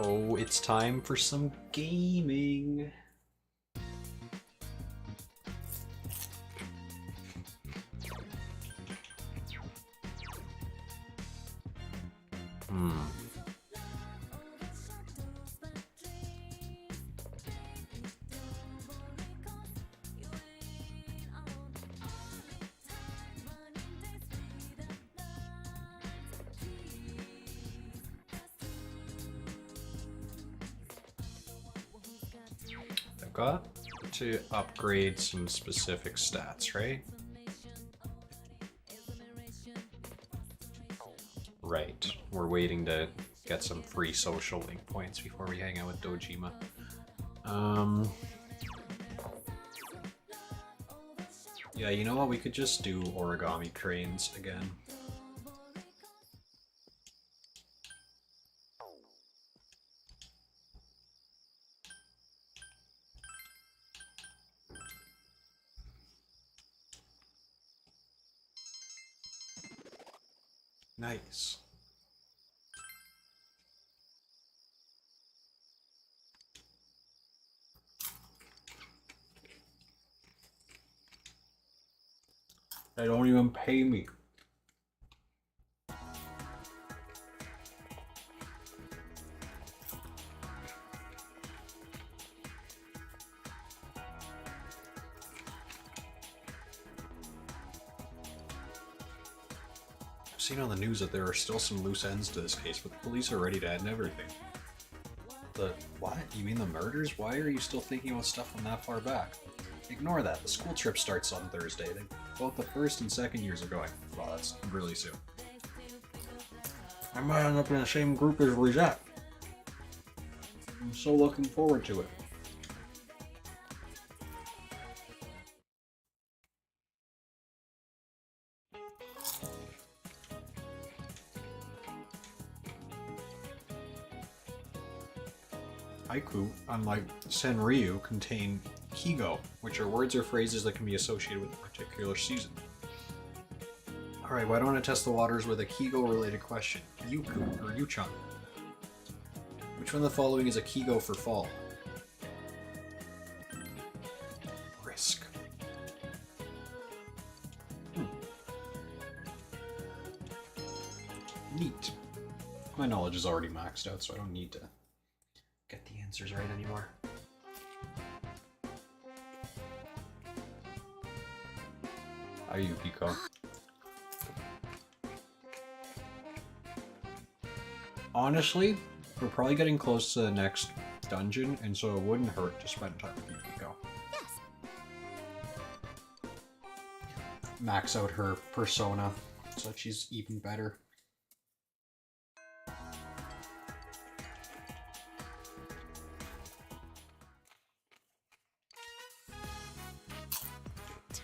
Oh, it's time for some gaming. Hmm. I've got to upgrade some specific stats, right? Right. We're waiting to get some free social link points before we hang out with Dojima. Yeah, you know what? We could just do origami cranes again. Nice. They don't even pay me. I've seen on the news that there are still some loose ends to this case, but the police are ready to end everything. The what? You mean the murders? Why are you still thinking about stuff from that far back? Ignore that. The school trip starts on Thursday. Both the first and second years are going. Wow, that's really soon. I might end up in the same group as Lisette. I'm so looking forward to it. Haiku, unlike Senryu, contain kigo, which are words or phrases that can be associated with a particular season. Alright, why don't I test the waters with a kigo-related question? Yuku, or Yuchan. Which one of the following is a kigo for fall? Risk. Neat. My knowledge is already maxed out, so I don't need to get the answers right anymore. How are you, Pico? Honestly, we're probably getting close to the next dungeon, and so it wouldn't hurt to spend time with you, Pico. Yes. Max out her persona so that she's even better.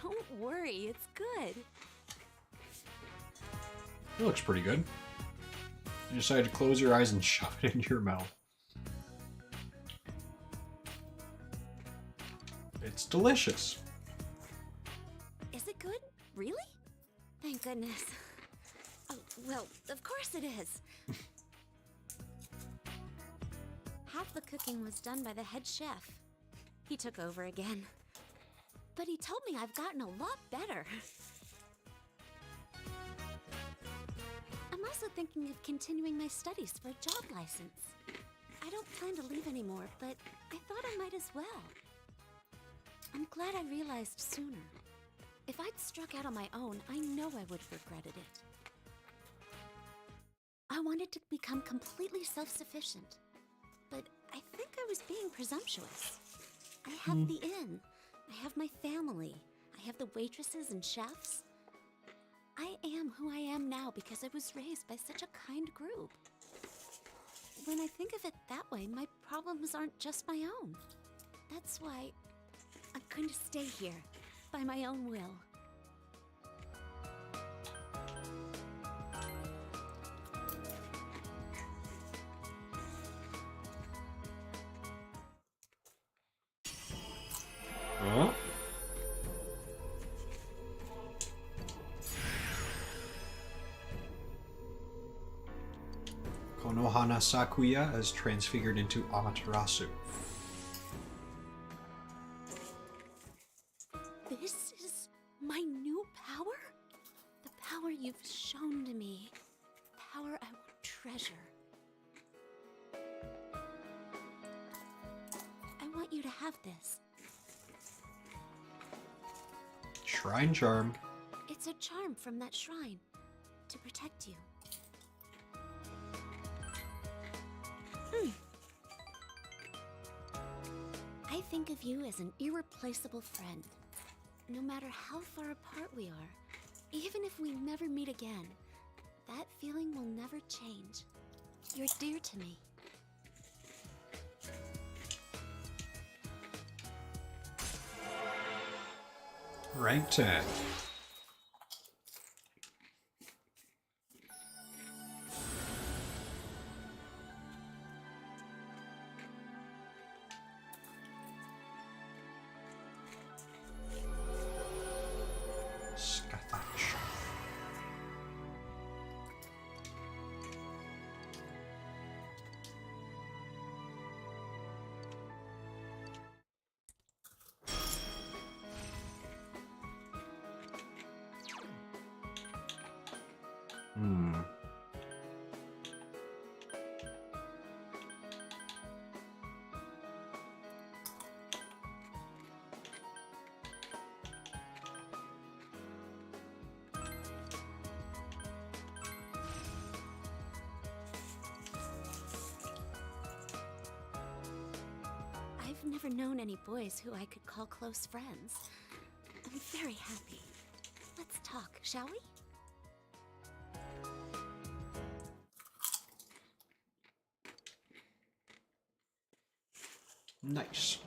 Don't worry, it's good. It looks pretty good. You decided to close your eyes and shove it in your mouth. It's delicious. Is it good? Really? Thank goodness. Oh, well, of course it is. Half the cooking was done by the head chef. He took over again. But he told me I've gotten a lot better. I'm also thinking of continuing my studies for a job license. I don't plan to leave anymore, but I thought I might as well. I'm glad I realized sooner. If I'd struck out on my own, I know I would have regretted it. I wanted to become completely self-sufficient, but I think I was being presumptuous. I have the inn, I have my family, I have the waitresses and chefs. I am who I am now because I was raised by such a kind group. When I think of it that way, my problems aren't just my own. That's why I'm going to stay here, by my own will. Huh? Konohana Sakuya as transfigured into Amaterasu. This is my new power? The power you've shown to me. Power I will treasure. I want you to have this. Shrine charm. It's a charm from that shrine to protect you. I think of you as an irreplaceable friend. No matter how far apart we are, even if we never meet again, that feeling will never change. You're dear to me. Rank 10. Scathatch. I've never known any boys who I could call close friends. I'm very happy. Let's talk, shall we? Nice.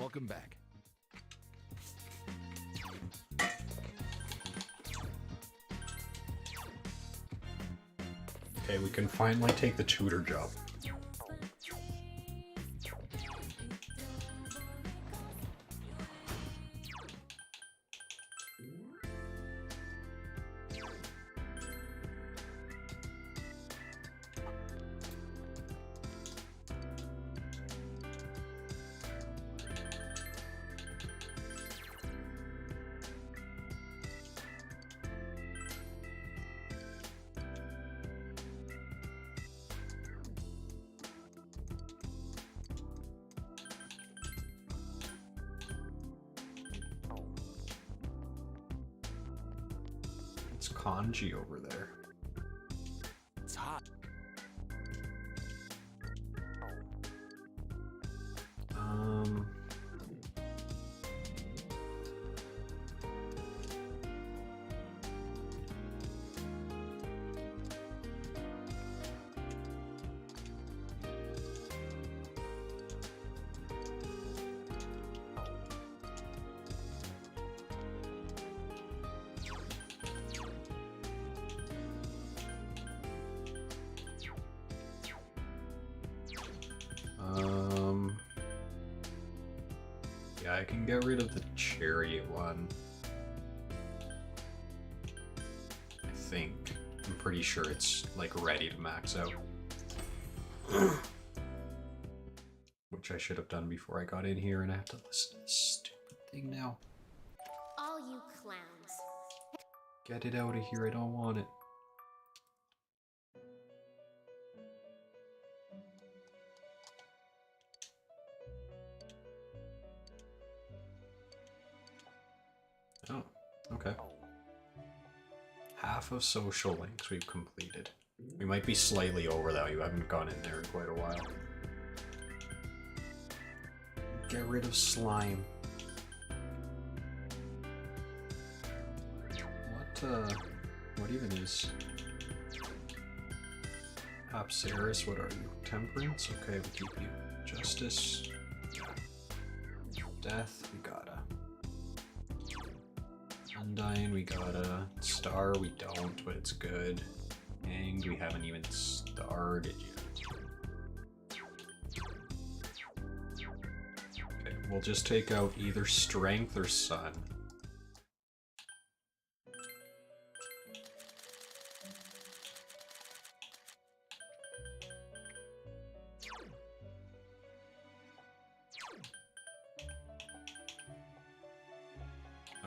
Welcome back. Okay, we can finally take the tutor job. It's kanji over there. It's hot. Um... Yeah, I can get rid of the chariot one. I think. I'm pretty sure it's like ready to max out. Which I should have done before I got in here, and I have to listen to this stupid thing now. All you clowns. Get it out of here, I don't want it. Oh, okay. Half of social links we've completed. We might be slightly over that. You haven't gone in there in quite a while. Get rid of slime. What even is Apsaris? What are you? Temperance? Okay, we'll keep you. Justice. Death, we gotta. Undying, we gotta. Star, we don't, but it's good. Hanged, we haven't even started yet. Okay, we'll just take out either Strength or Sun.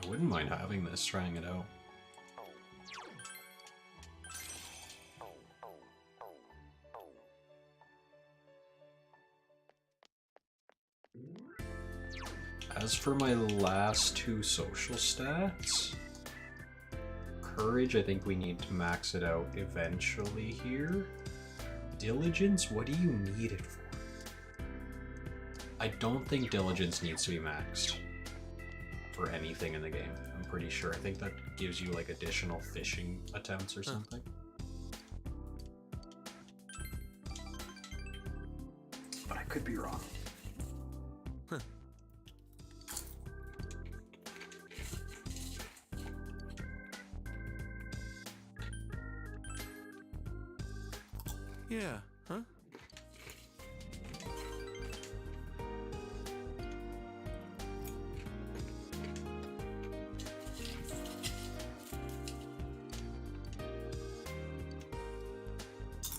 I wouldn't mind having this, trying it out. As for my last two social stats, courage, I think we need to max it out eventually here. Diligence, what do you need it for? I don't think diligence needs to be maxed for anything in the game. I'm pretty sure. I think that gives you like additional fishing attempts or something. But I could be wrong. Yeah, huh?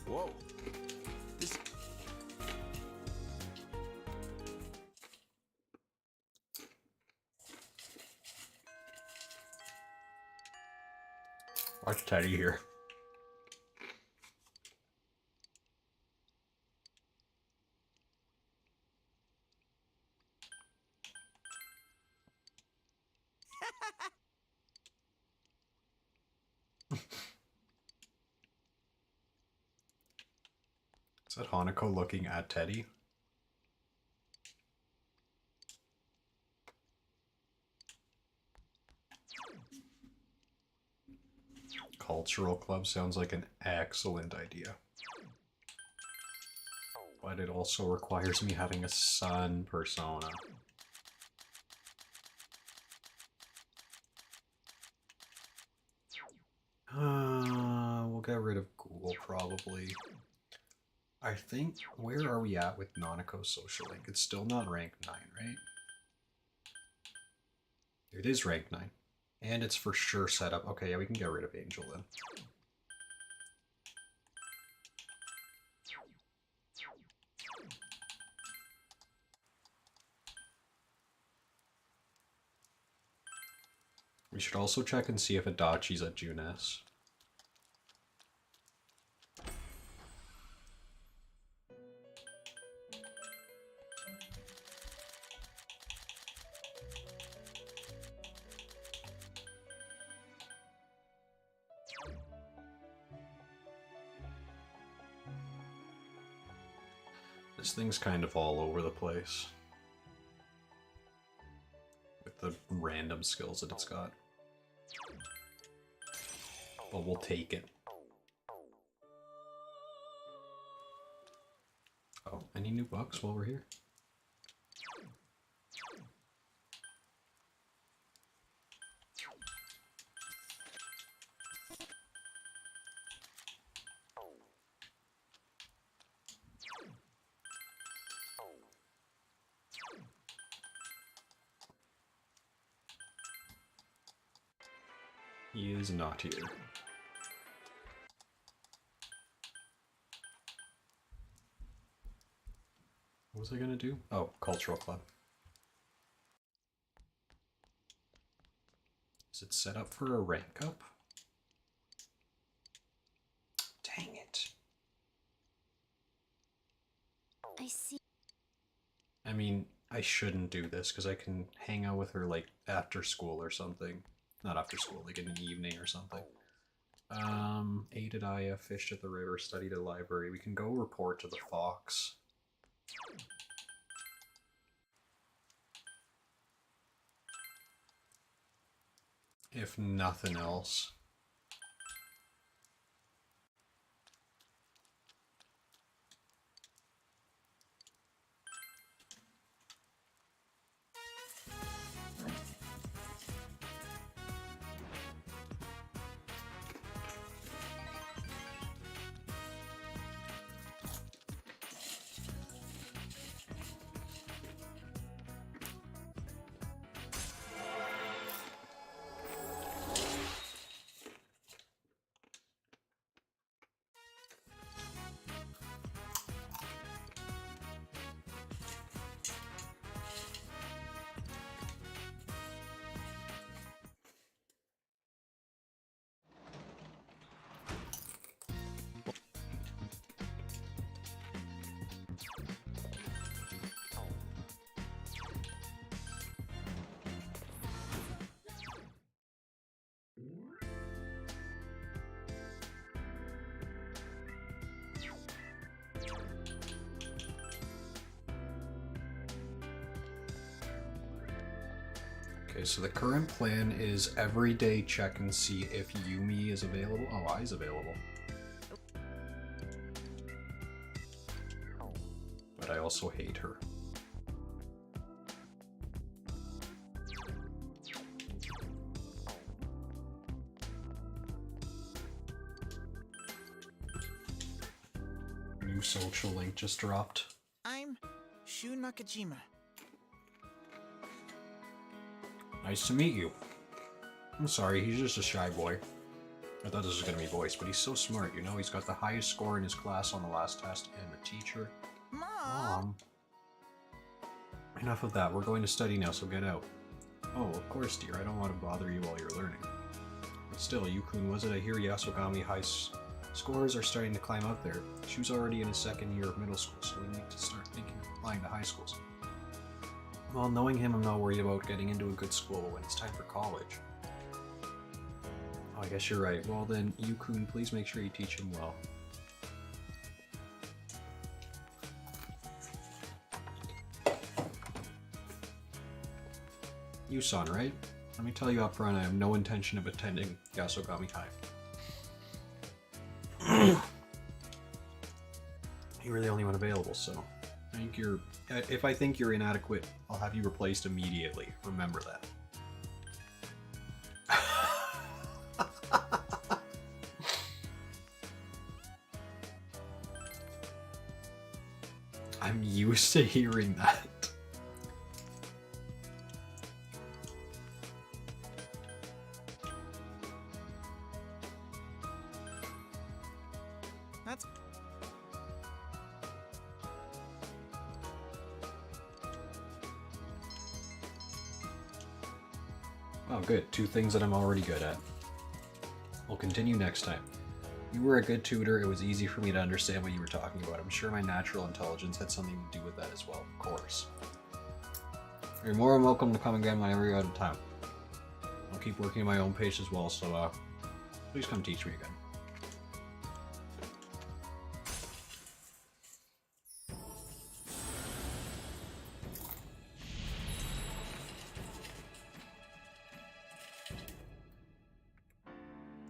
Whoa. This... Watch Teddy here. Is that Hanako looking at Teddy? Cultural club sounds like an excellent idea. But it also requires me having a sun persona. We'll get rid of Ghoul probably. I think, where are we at with Nanako's social link? It's still not rank 9, right? It is rank 9. And it's for sure set up. Okay, yeah, we can get rid of Angel then. We should also check and see if Adachi's at Junes. This thing's kind of all over the place with the random skills that it's got. But we'll take it. Oh, any new bucks while we're here? He is not here. What was I gonna do? Oh, cultural club. Is it set up for a rank up? Dang it. I see. I mean, I shouldn't do this because I can hang out with her like after school or something. Not after school, like in the evening or something. Ate at Aya, fished at the river, studied at library. We can go report to the fox. If nothing else. Okay, so the current plan is every day check and see if Yumi is available. Oh, Ai's available. But I also hate her. New social link just dropped. I'm Shu Nakajima. Nice to meet you. I'm sorry, he's just a shy boy. I thought this was gonna be voice, but he's so smart, you know? He's got the highest score in his class on the last test, and the teacher. Mom! Enough of that, we're going to study now, so get out. Oh, of course, dear, I don't want to bother you while you're learning. But still, Yukun, was it? I hear Yasogami scores are starting to climb up there. Shu's already in his second year of middle school, so we need to start thinking of applying to high schools. Well, knowing him, I'm not worried about getting into a good school, but when it's time for college. Oh, I guess you're right. Well then, Yukun, please make sure you teach him well. Yusan, right? Let me tell you up front, I have no intention of attending Yasogami High. You were the only one available, so I think if I think you're inadequate, I'll have you replaced immediately. Remember that. I'm used to hearing that. That's Oh, good. Two things that I'm already good at. We'll continue next time. You were a good tutor. It was easy for me to understand what you were talking about. I'm sure my natural intelligence had something to do with that as well, of course. You're more than welcome to come again whenever you're out of town. I'll keep working at my own pace as well, so please come teach me again.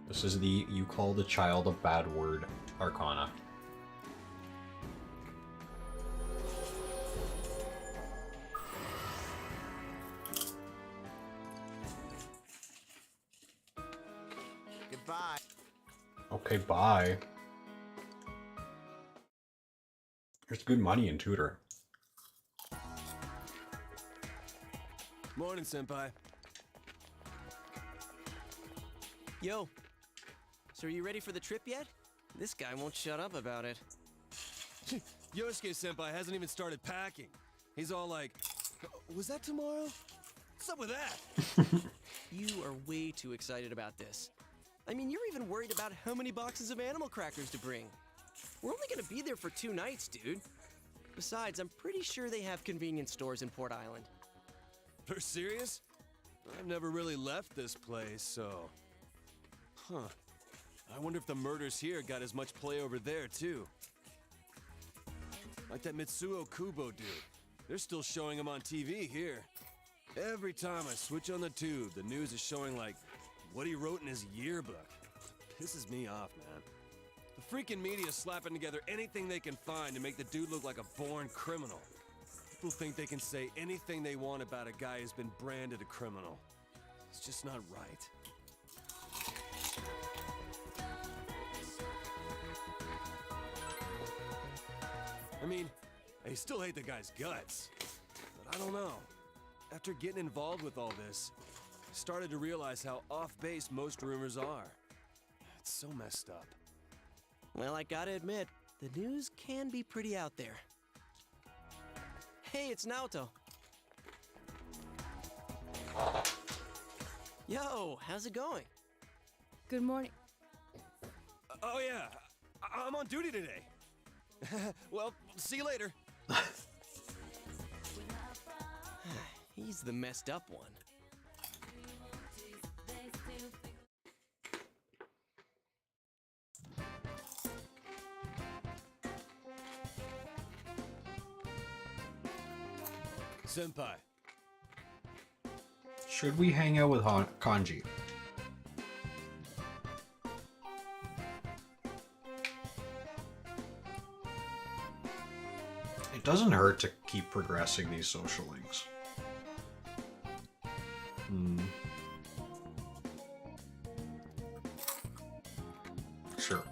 This is the you call the child a bad word Arcana. goodbye. Okay, bye. There's good money in tutor. Morning, Senpai. Yo. So are you ready for the trip yet? This guy won't shut up about it. Yosuke Senpai hasn't even started packing. He's all like, was that tomorrow? What's up with that? You are way too excited about this. I mean, you're even worried about how many boxes of animal crackers to bring. We're only gonna be there for 2 nights, dude. Besides, I'm pretty sure they have convenience stores in Port Island. You're serious? I've never really left this place, so... Huh. I wonder if the murders here got as much play over there, too. Like that Mitsuo Kubo dude. They're still showing him on TV here. Every time I switch on the tube, the news is showing, like, what he wrote in his yearbook. Pisses me off, man. The freaking media's slapping together anything they can find to make the dude look like a born criminal. People think they can say anything they want about a guy who's been branded a criminal. It's just not right. I mean, I still hate the guy's guts, but I don't know. After getting involved with all this, I started to realize how off-base most rumors are. It's so messed up. Well, I gotta admit, the news can be pretty out there. Hey, it's Naoto. Yo, how's it going? Good morning. Oh yeah, I'm on duty today. Well, see you later. He's the messed up one. Senpai, Should we hang out with Kanji? It doesn't hurt to keep progressing these social links. Sure.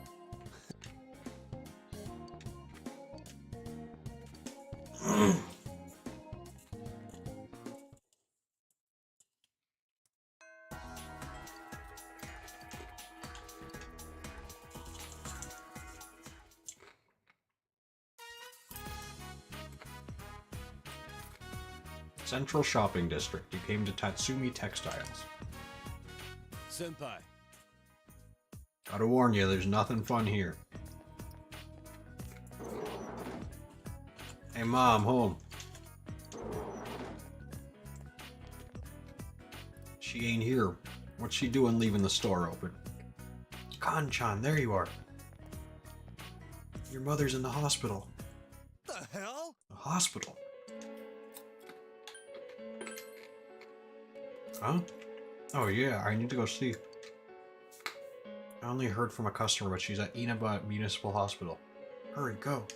Central Shopping District. You came to Tatsumi Textiles. Senpai. Gotta warn you, there's nothing fun here. Hey, Mom, home. She ain't here. What's she doing leaving the store open? Kanchan, there you are. Your mother's in the hospital. The hell? The hospital? Huh? Oh yeah, I need to go see. I only heard from a customer, but she's at Inaba Municipal Hospital. Hurry, go.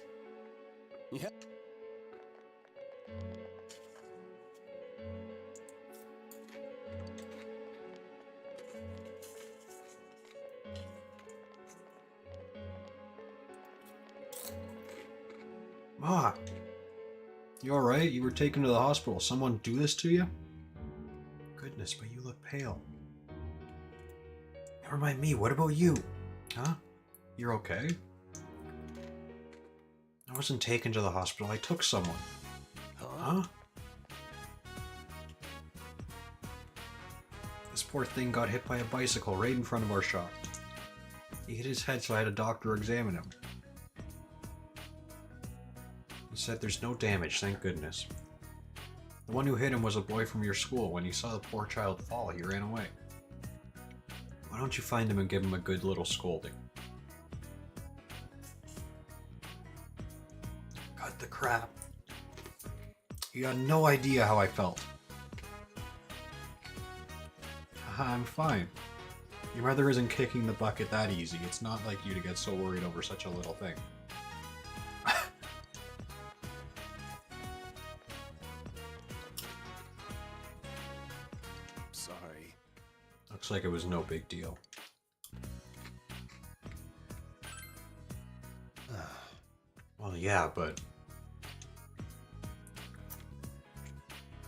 Yeah. Ma! You alright? You were taken to the hospital. Someone do this to you? Goodness, but you look pale. Never mind me, what about you? Huh? You're okay? I wasn't taken to the hospital, I took someone. Huh? This poor thing got hit by a bicycle right in front of our shop. He hit his head, so I had a doctor examine him. He said there's no damage, thank goodness. The one who hit him was a boy from your school. When he saw the poor child fall, he ran away. Why don't you find him and give him a good little scolding? Cut the crap. You got no idea how I felt. I'm fine. Your mother isn't kicking the bucket that easy. It's not like you to get so worried over such a little thing. Sorry. Looks like it was no big deal. Well, yeah, but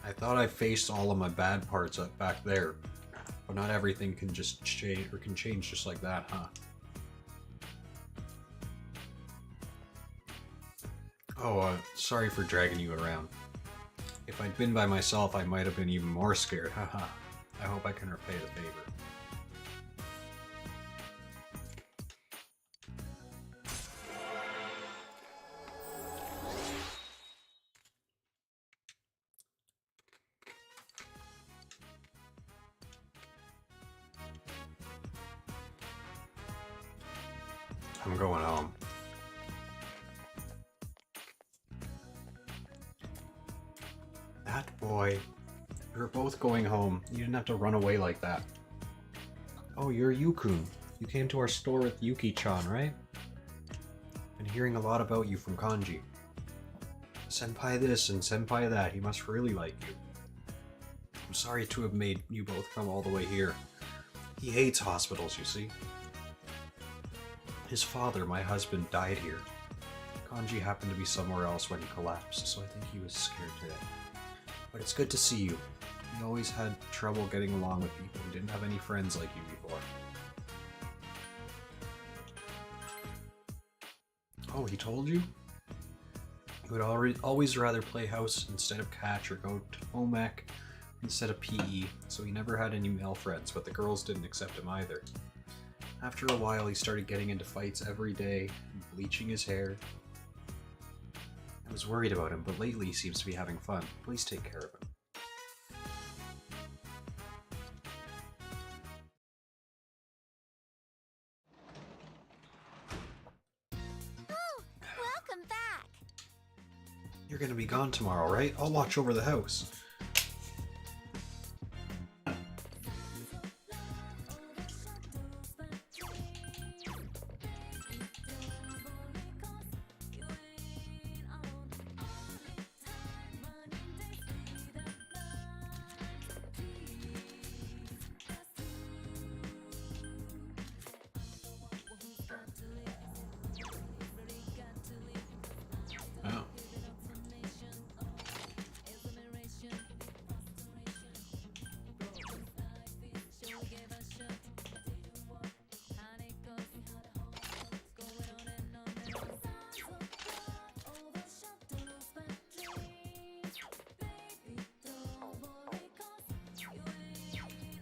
I thought I faced all of my bad parts up back there, but not everything can just change or can change just like that, huh? Oh, sorry for dragging you around. If I'd been by myself, I might have been even more scared, haha. I hope I can repay the favor. I'm going home. That boy. We were both going home. You didn't have to run away like that. Oh, you're Yukun. You came to our store with Yuki-chan, right? Been hearing a lot about you from Kanji. Senpai this and senpai that. He must really like you. I'm sorry to have made you both come all the way here. He hates hospitals, you see. His father, my husband, died here. Kanji happened to be somewhere else when he collapsed, so I think he was scared to death. But it's good to see you. He always had trouble getting along with people. He didn't have any friends like you before. Oh, he told you? He would always rather play house instead of catch or go to home ec instead of PE, so he never had any male friends, but the girls didn't accept him either. After a while, he started getting into fights every day, and bleaching his hair. I was worried about him, but lately he seems to be having fun. Please take care of him. Oh, welcome back. You're gonna be gone tomorrow, right? I'll watch over the house.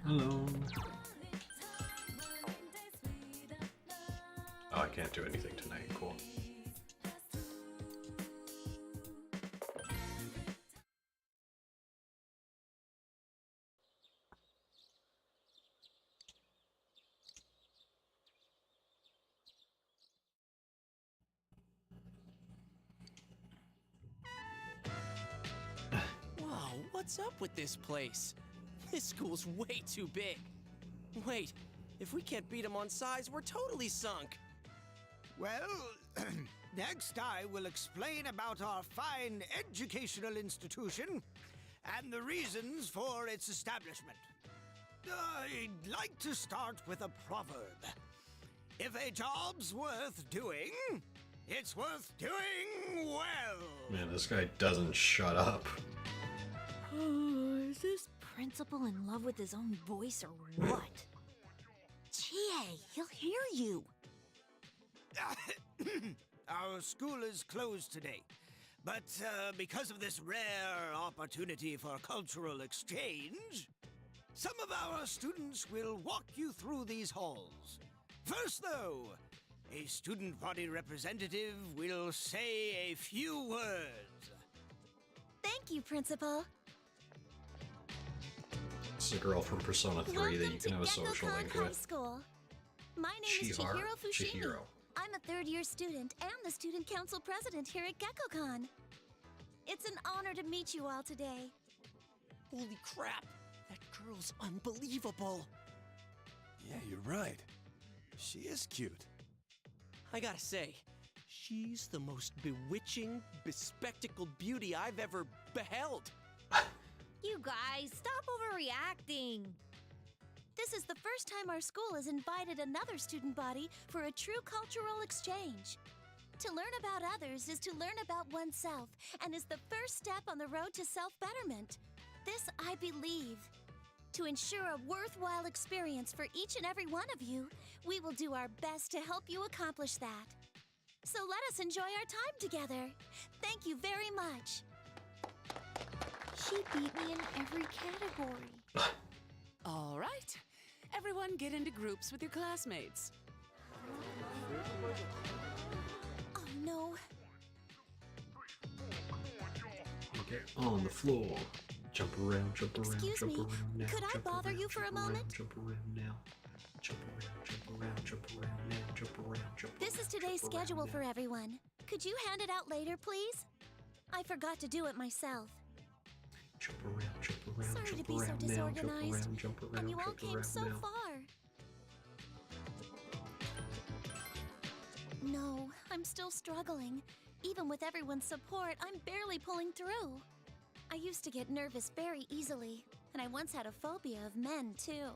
alone. Oh, I can't do anything tonight. Cool. Whoa, what's up with this place? This school's way too big. Wait, if we can't beat them on size, we're totally sunk. Well, next I will explain about our fine educational institution and the reasons for its establishment. I'd like to start with a proverb. If a job's worth doing, it's worth doing well. Man, this guy doesn't shut up. Is this principal in love with his own voice or what? Chie, he'll hear you. Our school is closed today, but because of this rare opportunity for cultural exchange, some of our students will walk you through these halls. First, though, a student body representative will say a few words. Thank you, Principal. This is a girl from Persona 3 Welcome that you can have a to social Gekko-Kan link High with. School. My name is Chihiro. Chihiro Fushimi. Chihiro. I'm a third-year student and the student council president here at Gekko-Kan. It's an honor to meet you all today. Holy crap, that girl's unbelievable. Yeah, you're right. She is cute. I gotta say, she's the most bewitching, bespectacled beauty I've ever beheld. You guys, stop overreacting. This is the first time our school has invited another student body for a true cultural exchange. To learn about others is to learn about oneself and is the first step on the road to self-betterment. This I believe. To ensure a worthwhile experience for each and every one of you, we will do our best to help you accomplish that. So let us enjoy our time together. Thank you very much. She beat me in every category. All right. Everyone get into groups with your classmates. Oh no. Get on the floor. Jump around, jump around, Excuse jump me, around now. could I jump bother around, you for a jump around, moment? Jump around now. Jump around, jump around, jump around now. Jump around, jump This is around, today's jump around schedule now. for everyone. Could you hand it out later, please? I forgot to do it myself. Jump around, jump around, Sorry to jump be so around now. disorganized. Jump around, And you all jump came around so now. far. No, I'm still struggling. Even with everyone's support, I'm barely pulling through. I used to get nervous very easily, and I once had a phobia of men, too.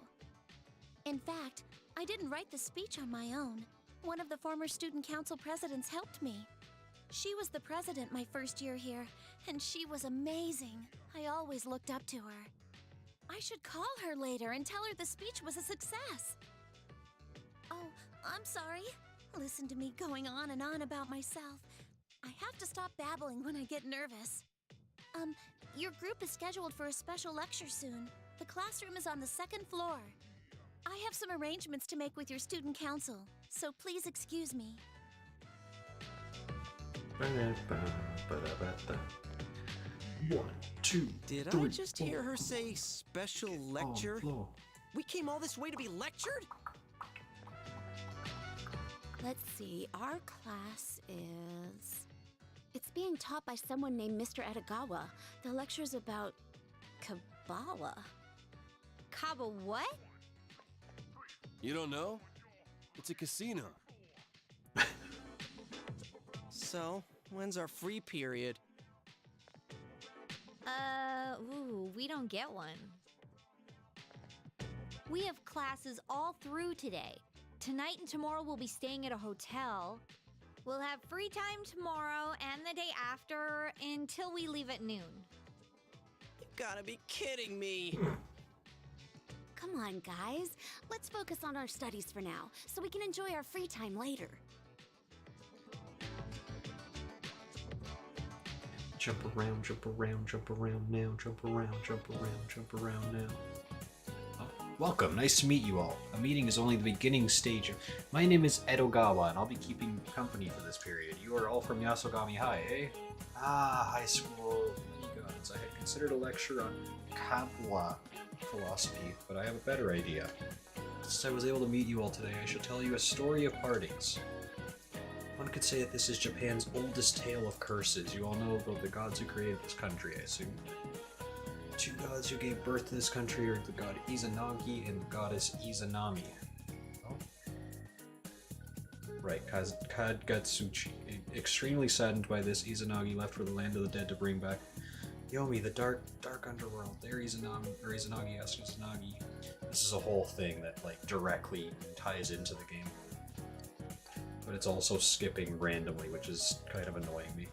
In fact, I didn't write the speech on my own. One of the former student council presidents helped me. She was the president my first year here, and she was amazing. I always looked up to her. I should call her later and tell her the speech was a success. Oh, I'm sorry. Listen to me going on and on about myself. I have to stop babbling when I get nervous. Your group is scheduled for a special lecture soon. The classroom is on the second floor. I have some arrangements to make with your student council, so please excuse me. One, two, Did I three, just four. hear her say special lecture? Floor. We came all this way to be lectured? Let's see, our class is... It's being taught by someone named Mr. Edagawa. The lecture's about... Kabbalah. Kaba what? You don't know? It's a casino. So, when's our free period? We don't get one. We have classes all through today. Tonight and tomorrow we'll be staying at a hotel. We'll have free time tomorrow and the day after until we leave at noon. You gotta be kidding me. Come on, guys. Let's focus on our studies for now, so we can enjoy our free time later. Jump around now. Jump around now. Oh, Welcome, nice to meet you all. A meeting is only the beginning stage of... My name is Edogawa, and I'll be keeping company for this period. You are all from Yasogami High, eh? Ah, high school. Many gods. I had considered a lecture on Kabbalah philosophy, but I have a better idea. Since I was able to meet you all today, I shall tell you a story of partings. One could say that this is Japan's oldest tale of curses. You all know about the gods who created this country, I assume. The two gods who gave birth to this country are the god Izanagi and the goddess Izanami. Oh. Right, Kagatsuchi. Extremely saddened by this, Izanagi left for the land of the dead to bring back Yomi, the dark underworld. There Izanagi asked Izanagi. This is a whole thing that like directly ties into the game. But it's also skipping randomly, which is kind of annoying me.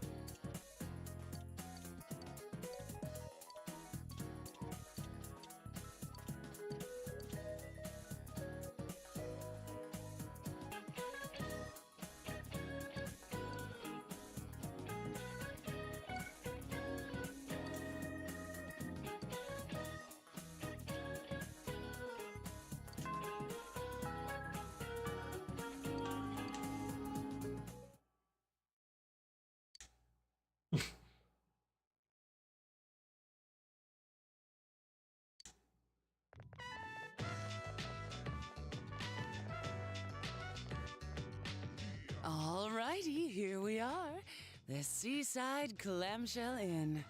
Alrighty, here we are. The Seaside Clamshell Inn.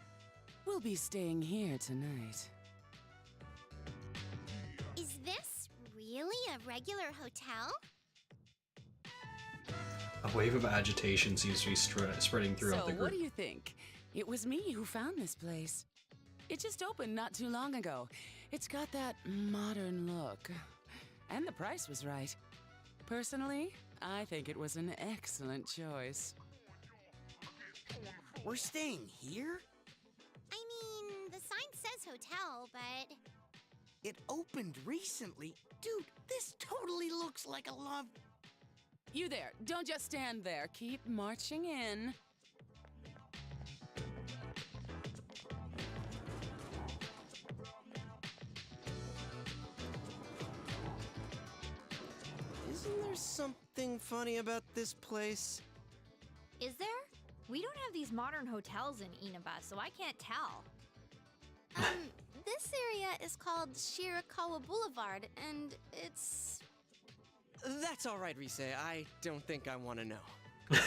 We'll be staying here tonight. Is this really a regular hotel? A wave of agitation seems to be spreading throughout the So group. what do you think? It was me who found this place. It just opened not too long ago. It's got that modern look. And the price was right. Personally, I think it was an excellent choice. We're staying here? I mean, the sign says hotel, but... It opened recently. Dude, this totally looks like a love... You there, don't just stand there. Keep marching in. Isn't there something funny about this place? Is there? We don't have these modern hotels in Inaba, so I can't tell. This area is called Shirakawa Boulevard, and it's... That's all right, Rise. I don't think I want to know.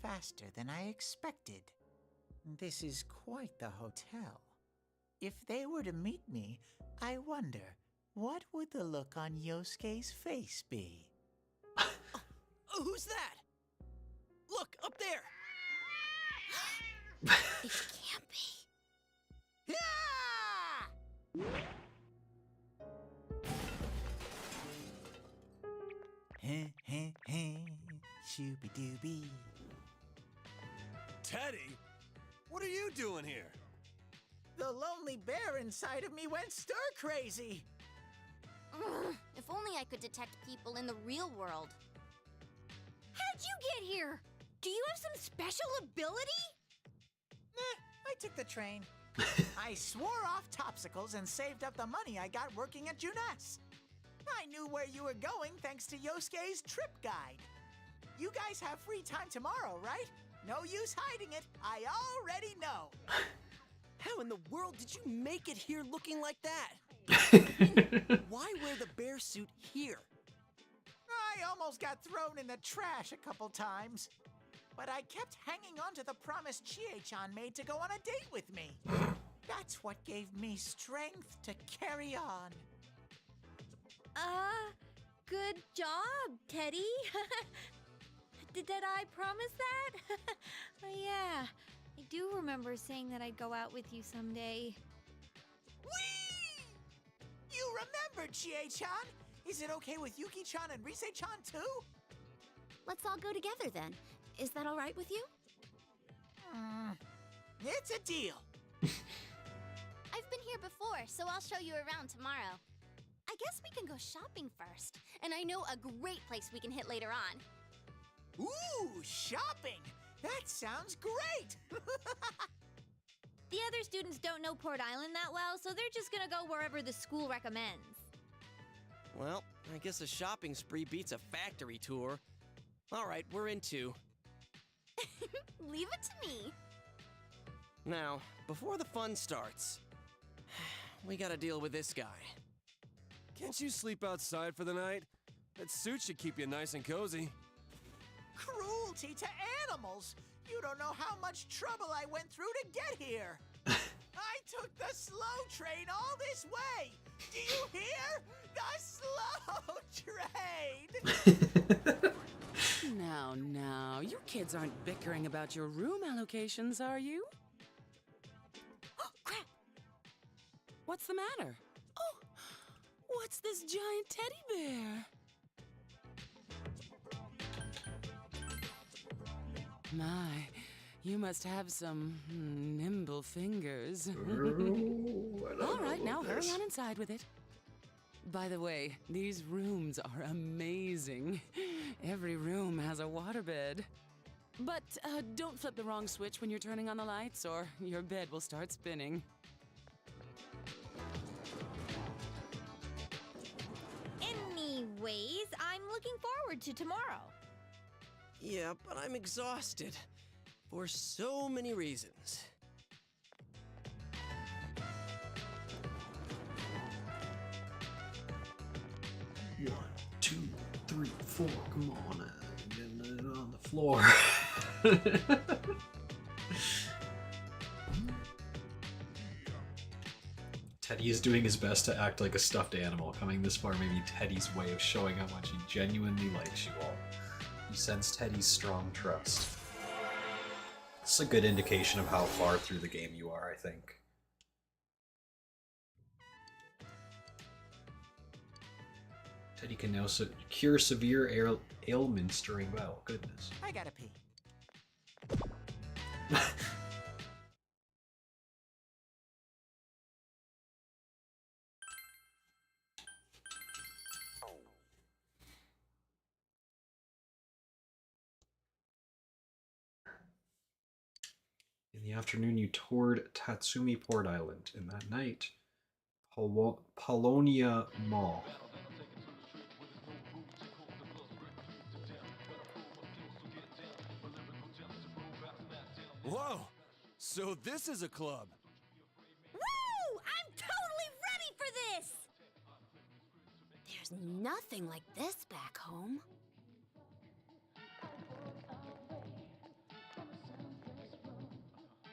Faster than I expected. This is quite the hotel. If they were to meet me, I wonder, what would the look on Yosuke's face be? Who's that? Look, up there! It can't be. Yeah! Heh heh heh, shooby dooby. Teddy? What are you doing here? The lonely bear inside of me went stir crazy. Ugh, if only I could detect people in the real world. How'd you get here? Do you have some special ability? Nah, I took the train. I swore off Topsicles and saved up the money I got working at Junes. I knew where you were going thanks to Yosuke's trip guide. You guys have free time tomorrow, right? No use hiding it. I already know. How in the world did you make it here looking like that? Why wear the bear suit here? I almost got thrown in the trash a couple times. But I kept hanging on to the promise Chie-chan made to go on a date with me. That's what gave me strength to carry on. Good job, Teddy. Did I promise that? Oh, yeah. I do remember saying that I'd go out with you someday. Whee! You remember, Chie-chan? Is it okay with Yuki-chan and Rise-chan too? Let's all go together then. Is that all right with you? It's a deal. I've been here before, so I'll show you around tomorrow. I guess we can go shopping first. And I know a great place we can hit later on. Ooh, shopping! That sounds great! The other students don't know Port Island that well, so they're just gonna go wherever the school recommends. Well, I guess a shopping spree beats a factory tour. All right, we're in 2. Leave it to me. Now, before the fun starts, we gotta deal with this guy. Can't you sleep outside for the night? That suit should keep you nice and cozy. Cruelty to animals! You don't know how much trouble I went through to get here! I took the slow train all this way! Do you hear? The slow train! Now, you kids aren't bickering about your room allocations, are you? Oh, crap! What's the matter? Oh, what's this giant teddy bear? My, you must have some nimble fingers. All right, now hurry on inside with it. By the way, these rooms are amazing. Every room has a waterbed. But don't flip the wrong switch when you're turning on the lights, or your bed will start spinning. Anyways, I'm looking forward to tomorrow. Yeah, but I'm exhausted. For so many reasons. 1, 2, 3, 4. Come on, getting it on the floor. Teddy is doing his best to act like a stuffed animal. Coming this far may be Teddy's way of showing how much he genuinely likes you all. You sense Teddy's strong trust. It's a good indication of how far through the game you are, I think. Teddy can now cure severe ailments during battle. Goodness. I gotta pee. In the afternoon, you toured Tatsumi Port Island, and that night, Polonia Mall. Whoa! So this is a club. Woo! I'm totally ready for this! There's nothing like this back home.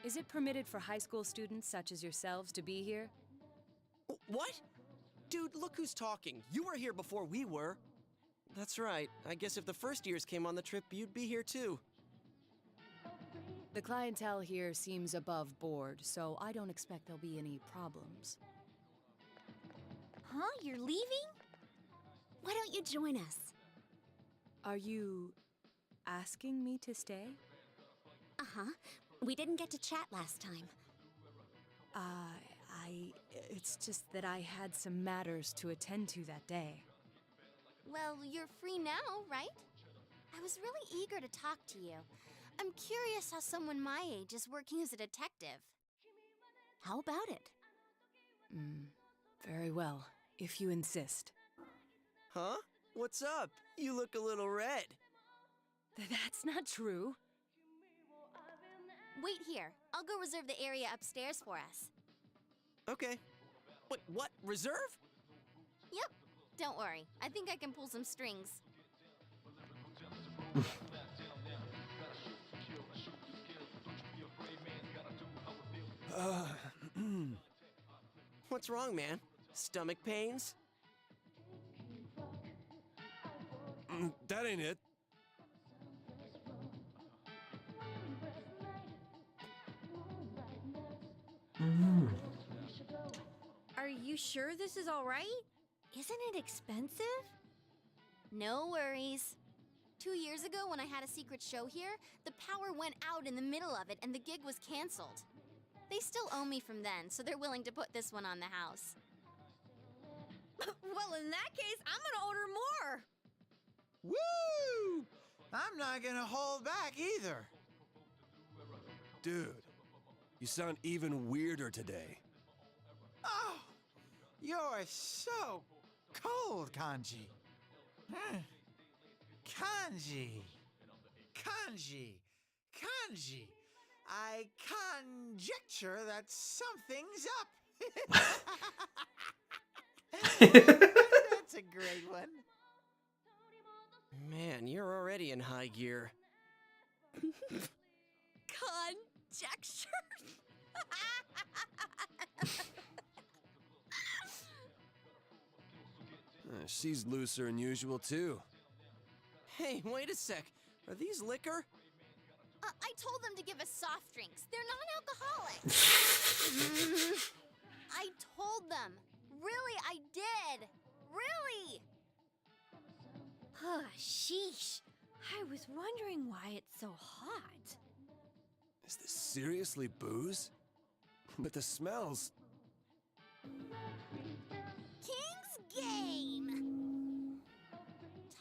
Is it permitted for high school students such as yourselves to be here? What? Dude, look who's talking. You were here before we were. That's right. I guess if the first years came on the trip, you'd be here too. The clientele here seems above board, so I don't expect there'll be any problems. Huh? You're leaving? Why don't you join us? Are you asking me to stay? Uh-huh. We didn't get to chat last time. It's just that I had some matters to attend to that day. Well, you're free now, right? I was really eager to talk to you. I'm curious how someone my age is working as a detective. How about it? Very well, if you insist. Huh? What's up? You look a little red. That's not true. Wait here. I'll go reserve the area upstairs for us. Okay. Wait, what? Reserve? Yep. Don't worry. I think I can pull some strings. What's wrong, man? Stomach pains? That ain't it. Are you sure this is all right? Isn't it expensive? No worries. 2 years ago, when I had a secret show here, the power went out in the middle of it and the gig was canceled. They still owe me from then, so they're willing to put this one on the house. Well, in that case, I'm gonna order more! Woo! I'm not gonna hold back either. Dude, You sound even weirder today. Oh, you're so cold, Kanji. Kanji. Kanji. Kanji. I conjecture that something's up. That's a great one. Man, you're already in high gear. Conjecture? She's looser than usual, too. Hey, wait a sec. Are these liquor? I told them to give us soft drinks. They're non-alcoholic. I told them. Really, I did. Really. Sheesh. I was wondering why it's so hot. Is this seriously booze? But the smells... King's Game!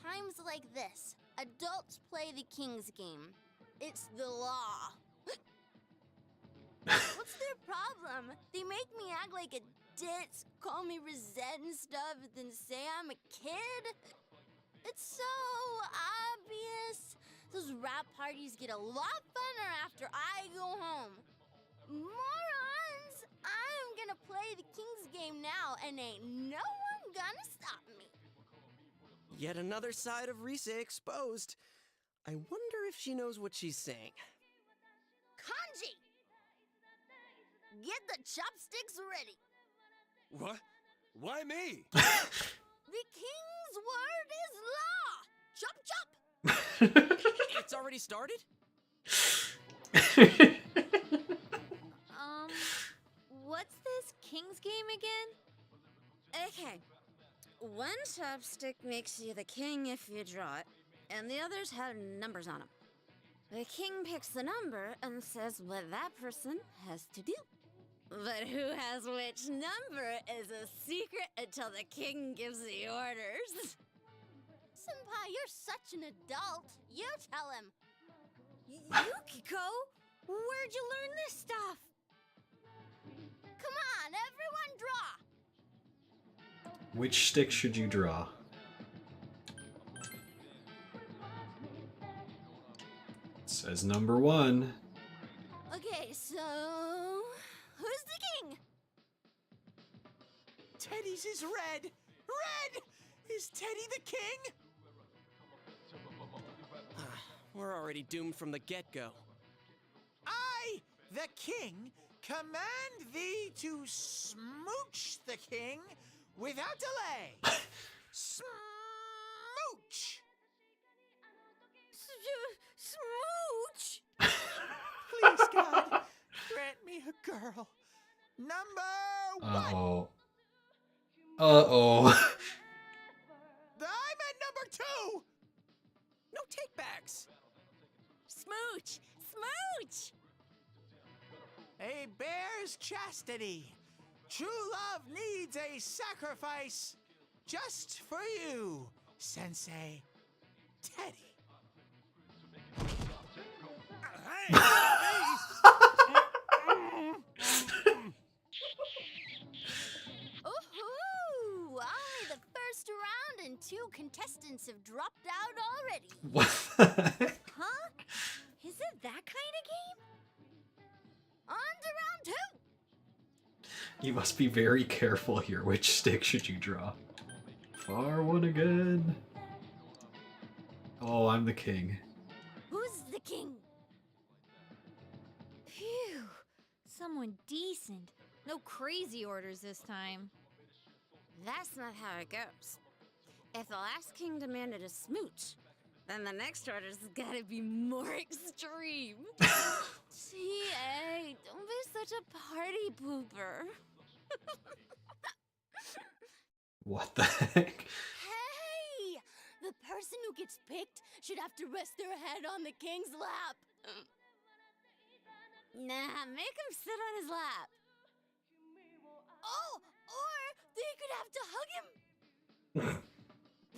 Times like this, adults play the King's Game. It's the law. What's their problem? They make me act like a ditz, call me Rosette and stuff, then say I'm a kid? It's so obvious. Those rap parties get a lot funner after I go home. Morons! I'm gonna play the King's Game now, and ain't no one gonna stop me. Yet another side of Risa exposed. I wonder if she knows what she's saying. Kanji! Get the chopsticks ready. What? Why me? The King's word is law! Chop chop! It's already started? What's this King's Game again? Okay. One chopstick makes you the king if you draw it, and the others have numbers on them. The king picks the number and says what that person has to do. But who has which number is a secret until the king gives the orders. Senpai, you're such an adult. You tell him. Yukiko, where'd you learn this stuff? Come on, everyone draw. Which stick should you draw? It says number 1. Okay, so who's the king? Teddy's is red. Red! Is Teddy the king? We're already doomed from the get-go. I, the king, command thee to smooch the king without delay. Smooch! Smooch! Please, God, grant me a girl. Number 1. Uh-oh. Uh-oh. I'm at number 2. No take-backs. Smooch! Smooch! A bear's chastity. True love needs a sacrifice. Just for you, Sensei. Teddy. Ooh, only the first round and 2 contestants have dropped out already. What the heck? Huh? Is it that kind of game? On to round 2. You must be very careful here. Which stick should you draw? Far one again. Oh, I'm the king. Who's the king? Phew. Someone decent. No crazy orders this time. That's not how it goes. If the last king demanded a smooch, then the next order's gotta be more extreme. TA, don't be such a party pooper. What the heck? Hey! The person who gets picked should have to rest their head on the king's lap. Nah, make him sit on his lap. Oh, or they could have to hug him.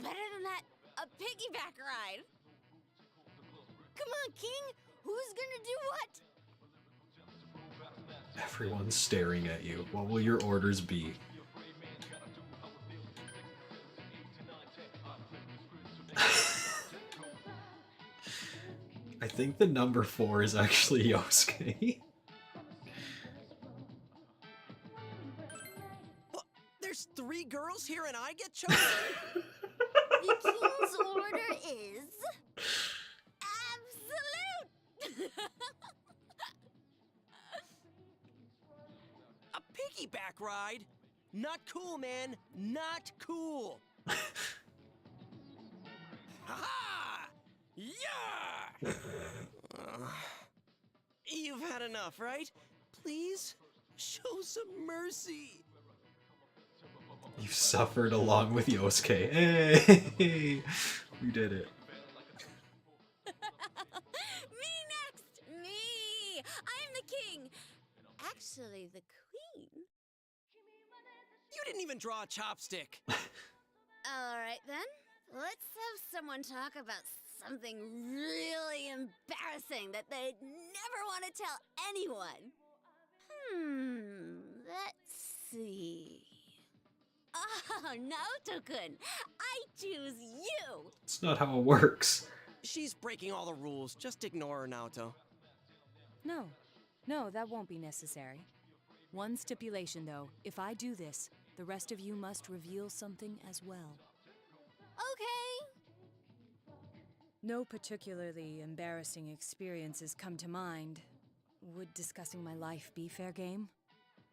Better than that, a piggyback ride. Come on, king. Who's gonna do what? Everyone's staring at you. What will your orders be? I think the number 4 is actually Yosuke. What? There's 3 girls here and I get chosen? The king's order is absolute. A piggyback ride? Not cool, man. Not cool. Ha-ha! Yeah! You've had enough, right? Please, show some mercy. You suffered along with Yosuke. Hey! We did it. Me next! Me! I'm the king! Actually, the queen. You didn't even draw a chopstick. Alright then, let's have someone talk about something really embarrassing that they'd never want to tell anyone. Let's see. Oh, Naoto-kun, I choose you! It's not how it works. She's breaking all the rules. Just ignore her, Naoto. No, that won't be necessary. One stipulation, though. If I do this, the rest of you must reveal something as well. Okay. No particularly embarrassing experiences come to mind. Would discussing my life be fair game?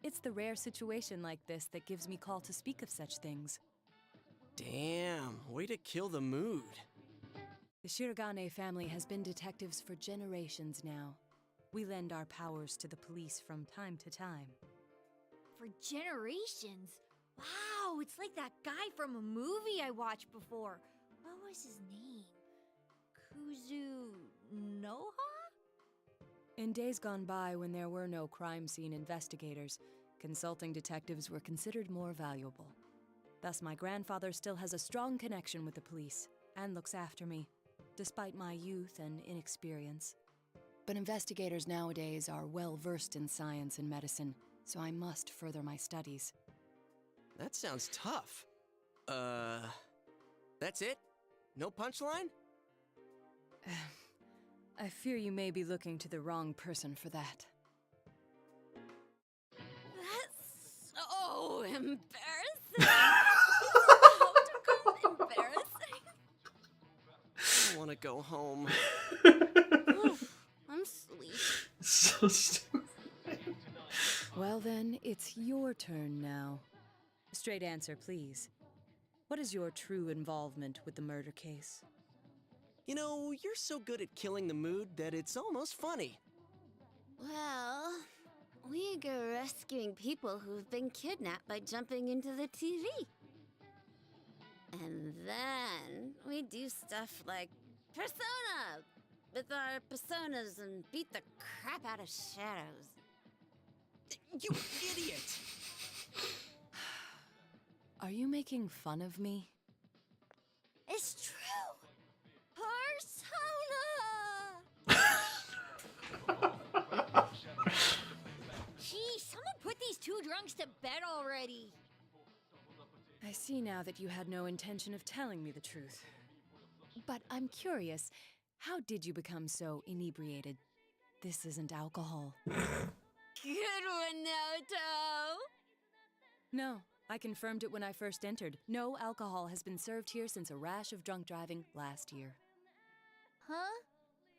It's the rare situation like this that gives me call to speak of such things. Damn, way to kill the mood. The Shirogane family has been detectives for generations now. We lend our powers to the police from time to time. For generations? Wow, it's like that guy from a movie I watched before. What was his name? Kuzunoha? In days gone by, when there were no crime scene investigators, consulting detectives were considered more valuable. Thus, my grandfather still has a strong connection with the police and looks after me, despite my youth and inexperience. But investigators nowadays are well versed in science and medicine, so I must further my studies. That sounds tough. That's it? No punchline? I fear you may be looking to the wrong person for that. That's so embarrassing. Naoto-kun, embarrassing. I want to go home. Oof, I'm sleepy. So stupid. Well then, it's your turn now. Straight answer, please. What is your true involvement with the murder case? You know, you're so good at killing the mood that it's almost funny. Well, we go rescuing people who've been kidnapped by jumping into the TV. And then we do stuff like Persona with our personas and beat the crap out of shadows. You idiot! Are you making fun of me? It's true! Persona! Gee, someone put these two drunks to bed already. I see now that you had no intention of telling me the truth. But I'm curious, how did you become so inebriated? This isn't alcohol. Good one, Naoto! No, I confirmed it when I first entered. No alcohol has been served here since a rash of drunk driving last year. Huh?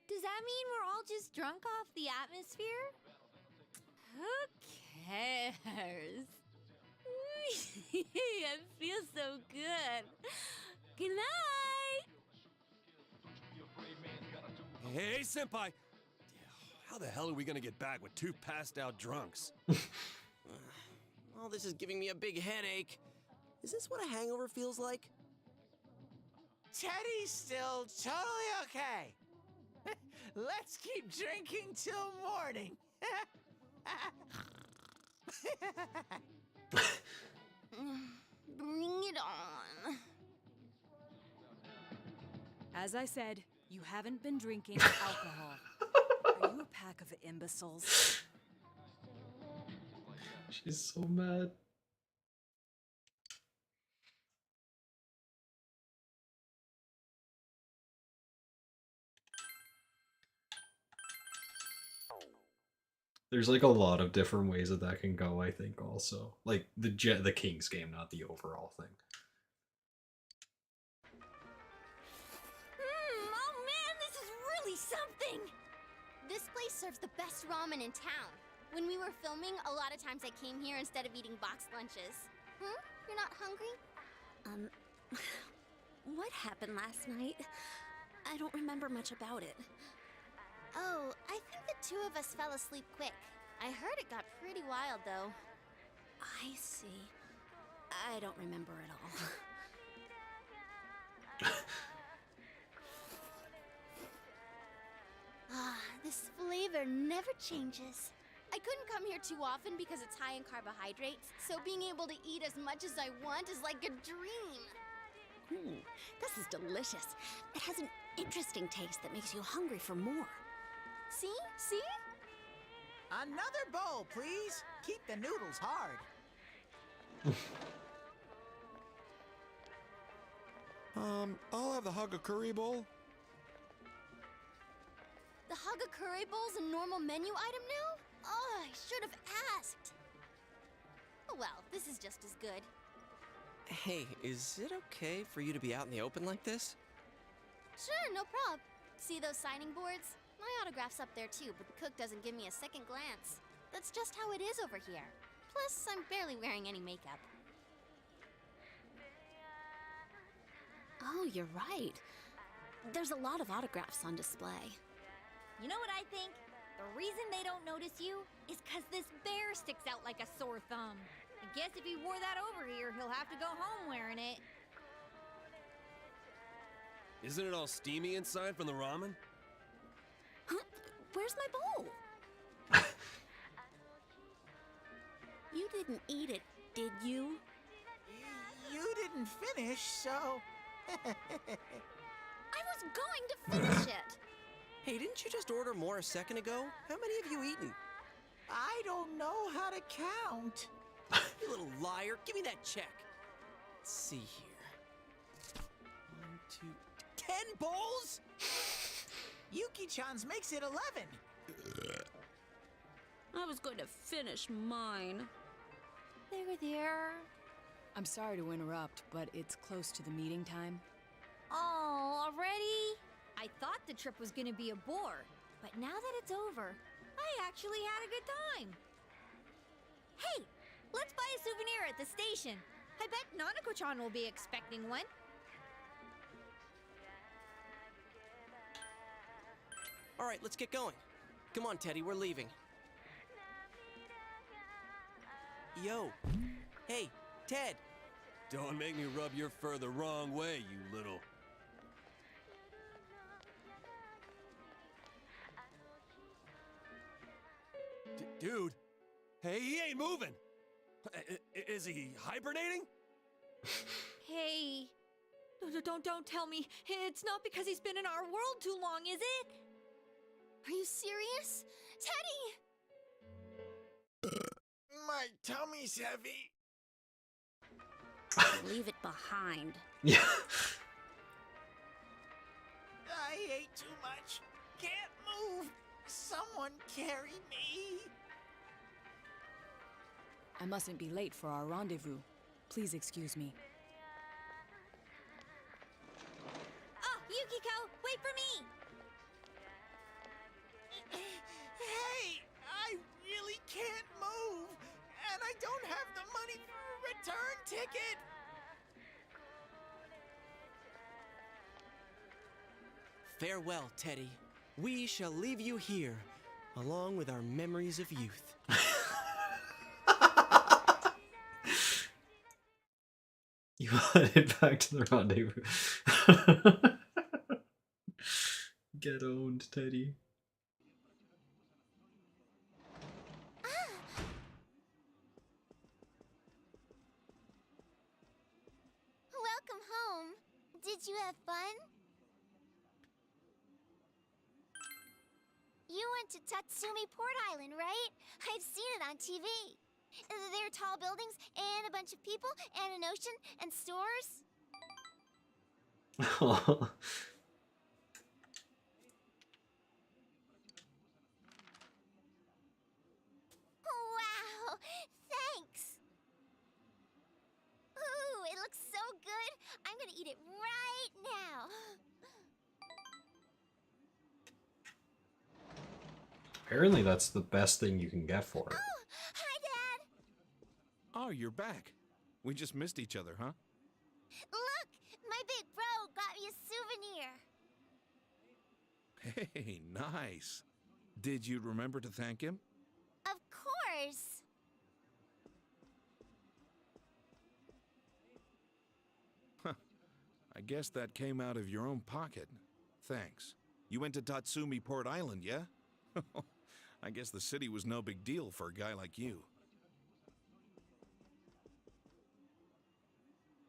Does that mean we're all just drunk off the atmosphere? Who cares? I feel so good. Good night! Hey, senpai! How the hell are we gonna get back with 2 passed out drunks? All this is giving me a big headache. Is this what a hangover feels like? Teddy's still totally okay. Let's keep drinking till morning. Bring it on. As I said, you haven't been drinking alcohol. Are you a pack of imbeciles? She's so mad. There's like a lot of different ways that can go, I think, also. Like the King's game, not the overall thing. Oh man, this is really something! This place serves the best ramen in town. When we were filming, a lot of times I came here instead of eating boxed lunches. You're not hungry? What happened last night? I don't remember much about it. Oh, I think the two of us fell asleep quick. I heard it got pretty wild, though. I see. I don't remember at all. This flavor never changes. I couldn't come here too often because it's high in carbohydrates, so being able to eat as much as I want is like a dream. This is delicious. It has an interesting taste that makes you hungry for more. See? See? Another bowl, please. Keep the noodles hard. I'll have the Hagakuri bowl. The Hagakure bowl's a normal menu item now? Oh, I should have asked. Oh well, this is just as good. Hey, is it okay for you to be out in the open like this? Sure, no prob. See those signing boards? My autograph's up there too, but the cook doesn't give me a second glance. That's just how it is over here. Plus, I'm barely wearing any makeup. Oh, you're right. There's a lot of autographs on display. You know what I think? The reason they don't notice you is because this bear sticks out like a sore thumb. I guess if he wore that over here, he'll have to go home wearing it. Isn't it all steamy inside from the ramen? Huh? Where's my bowl? You didn't eat it, did you? You didn't finish, so... I was going to finish it! Hey, didn't you just order more a second ago? How many have you eaten? I don't know how to count. You little liar. Give me that check. Let's see here. 1, 2, 10 bowls? Yuki-chan's makes it 11. I was going to finish mine. There. I'm sorry to interrupt, but it's close to the meeting time. Oh, already? I thought the trip was gonna be a bore, but now that it's over, I actually had a good time. Hey, let's buy a souvenir at the station. I bet Nanako-chan will be expecting one. All right, let's get going. Come on, Teddy, we're leaving. Yo. Hey, Ted. Don't make me rub your fur the wrong way, you little... Dude, hey, he ain't moving. Is he hibernating? Hey, don't tell me. It's not because he's been in our world too long, is it? Are you serious? Teddy! My tummy's heavy. Leave it behind. Yeah. I ate too much. Can't move. Someone carry me. I mustn't be late for our rendezvous. Please excuse me. Oh, Yukiko, wait for me! Hey, I really can't move. And I don't have the money for a return ticket. Farewell, Teddy. We shall leave you here, along with our memories of youth. You headed back to the rendezvous. Get owned, Teddy. Welcome home. Did you have fun? You went to Tatsumi Port Island, right? I've seen it on TV. There are tall buildings and a bunch of people and an ocean and stores. Wow, thanks. Ooh, it looks so good. I'm gonna eat it right now. Apparently that's the best thing you can get for it. Oh, hi, Dad. Oh, you're back. We just missed each other, huh? Look, my big bro got me a souvenir. Hey, nice. Did you remember to thank him? Of course. Huh. I guess that came out of your own pocket. Thanks. You went to Tatsumi Port Island, yeah? I guess the city was no big deal for a guy like you.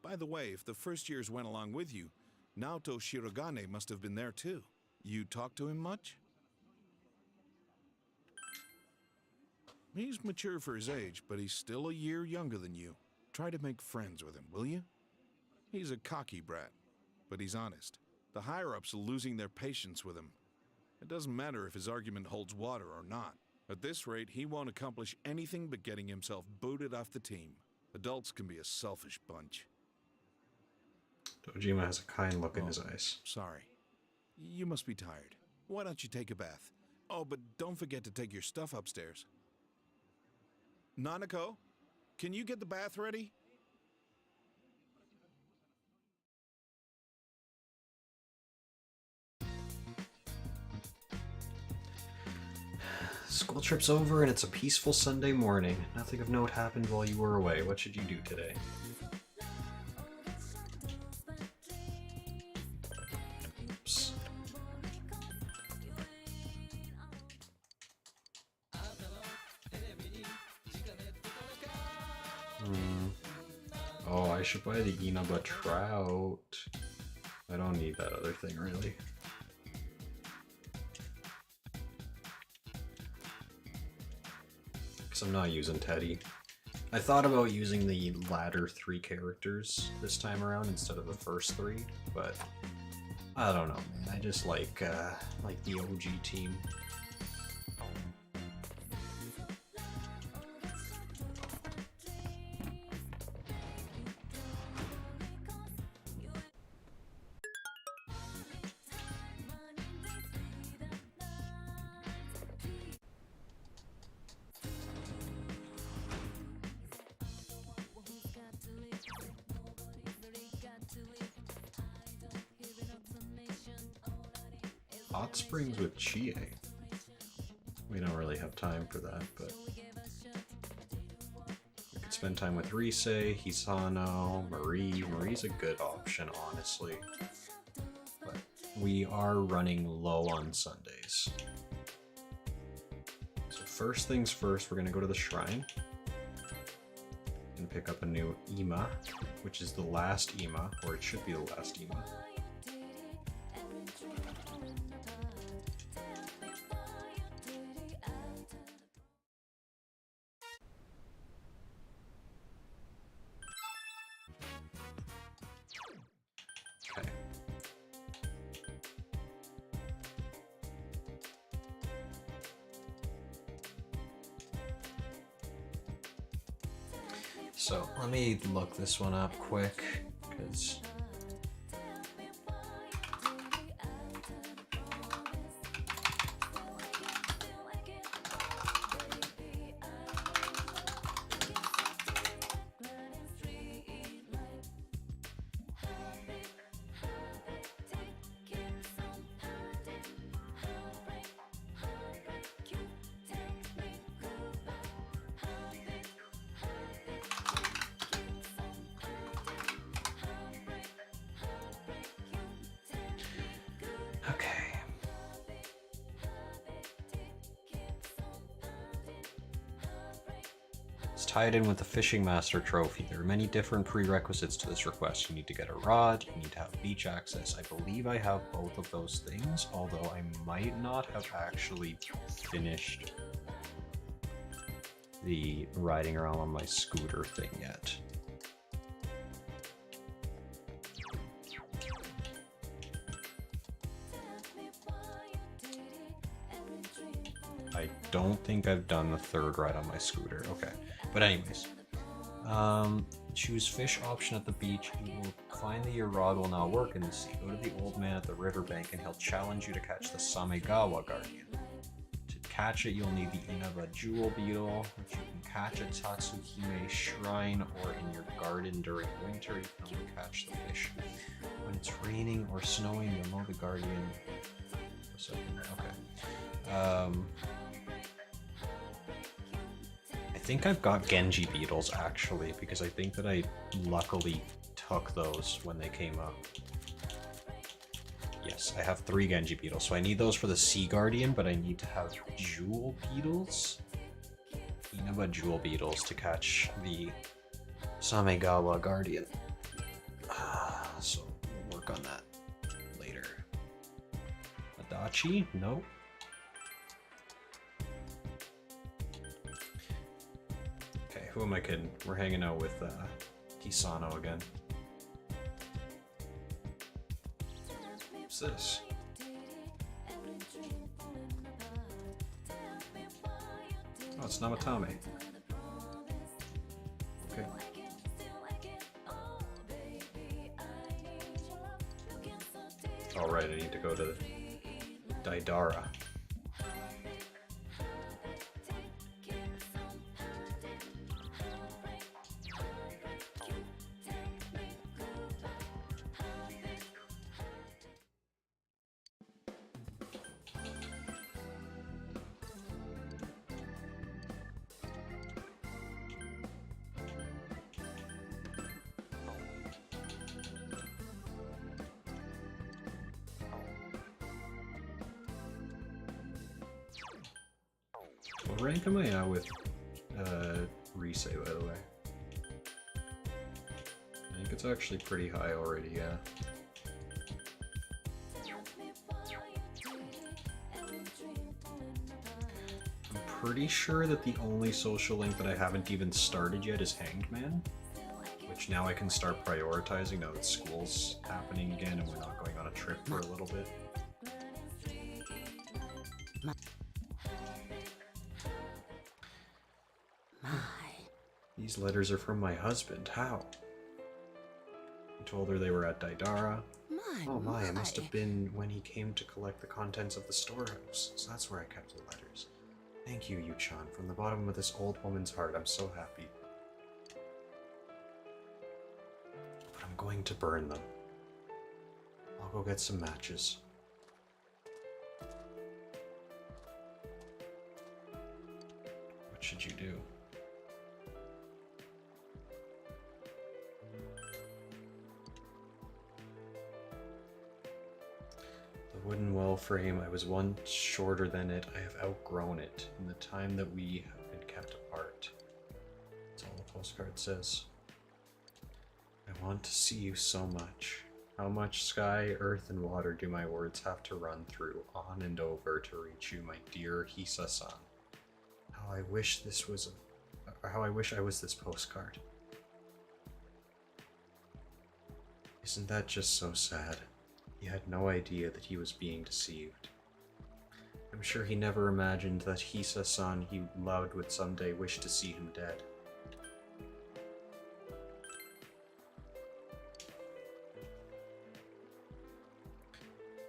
By the way, if the first years went along with you, Naoto Shirogane must have been there too. You talk to him much? He's mature for his age, but he's still a year younger than you. Try to make friends with him, will you? He's a cocky brat, but he's honest. The higher-ups are losing their patience with him. It doesn't matter if his argument holds water or not. At this rate, he won't accomplish anything but getting himself booted off the team. Adults can be a selfish bunch. Dojima has a kind look in his eyes. Sorry. You must be tired. Why don't you take a bath? Oh, but don't forget to take your stuff upstairs. Nanako, can you get the bath ready? School trip's over and it's a peaceful Sunday morning. Nothing of note happened while you were away. What should you do today? Oops. Oh, I should buy the Inaba Trout. I don't need that other thing, really. Because I'm not using Teddy. I thought about using the latter 3 characters this time around instead of the first 3, but I don't know, man. I just like the OG team. Hot Springs with Chie. We don't really have time for that, but we could spend time with Rise, Hisano, Marie. Marie's a good option, honestly. But we are running low on Sundays. So first things first, we're gonna go to the shrine and pick up a new Ima, which is the last Ima, or it should be the last Ima. Okay. So let me look this one up quick, because it's tied in with the Fishing Master trophy. There are many different prerequisites to this request. You need to get a rod, you need to have beach access. I believe I have both of those things, although I might not have actually finished the riding around on my scooter thing yet. I don't think I've done the third ride on my scooter. Okay, but anyways, choose fish option at the beach. You will find that your rod will not work in the sea. Go to the old man at the riverbank and he'll challenge you to catch the Samegawa Guardian. To catch it, you'll need the Inaba Jewel Beetle, which you can catch at Tatsuhime Shrine or in your garden during winter. You can only catch the fish when it's raining or snowing. You'll know the Guardian. Okay. I think I've got Genji beetles actually, because I think that I luckily took those when they came up. Yes, I have 3 Genji beetles, so I need those for the Sea Guardian, but I need to have jewel beetles, Inaba jewel beetles, to catch the Samegawa Guardian. So we'll work on that later. Adachi? No. Okay, who am I kidding? We're hanging out with Hisano again. What's this? Oh, it's Namatame. Okay. Alright, I need to go to Daidara. What rank am I at with Rise, by the way? I think it's actually pretty high already, yeah. I'm pretty sure that the only social link that I haven't even started yet is Hanged Man, which now I can start prioritizing now that school's happening again and we're not going on a trip for a little bit. These letters are from my husband. How? I told her they were at Daidara. Oh my, it must have been when he came to collect the contents of the storehouse. So that's where I kept the letters. Thank you, Yu-chan. From the bottom of this old woman's heart, I'm so happy. But I'm going to burn them. I'll go get some matches. What should you do? The wooden well frame, I was once shorter than it. I have outgrown it in the time that we have been kept apart. That's all the postcard says. I want to see you so much. How much sky, earth, and water do my words have to run through, on and over, to reach you, my dear Hisa-san? How I wish this was how I wish I was this postcard. Isn't that just so sad? He had no idea that he was being deceived. I'm sure he never imagined that Hisa-san he loved would someday wish to see him dead.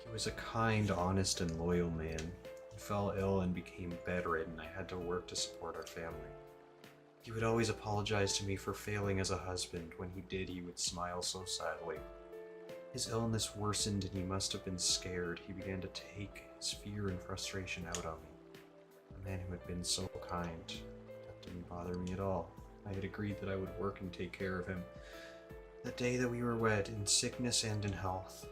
He was a kind, honest, and loyal man. He fell ill and became bedridden. I had to work to support our family. He would always apologize to me for failing as a husband. When he did, he would smile so sadly. His illness worsened and he must have been scared. He began to take his fear and frustration out on me. A man who had been so kind. That didn't bother me at all. I had agreed that I would work and take care of him. The day that we were wed, in sickness and in health.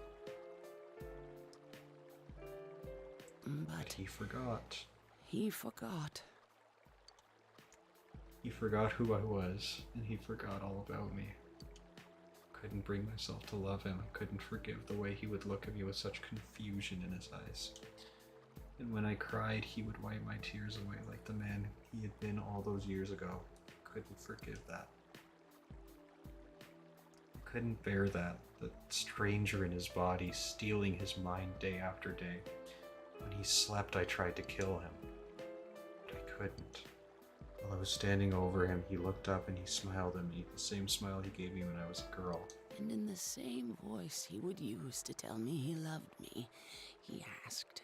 But he forgot. He forgot. He forgot who I was, and he forgot all about me. Couldn't bring myself to love him. I couldn't forgive the way he would look at me with such confusion in his eyes. And when I cried, he would wipe my tears away like the man he had been all those years ago. Couldn't forgive that. Couldn't bear that. The stranger in his body, stealing his mind day after day. When he slept, I tried to kill him. But I couldn't. While I was standing over him, he looked up and he smiled at me, the same smile he gave me when I was a girl. And in the same voice he would use to tell me he loved me, he asked,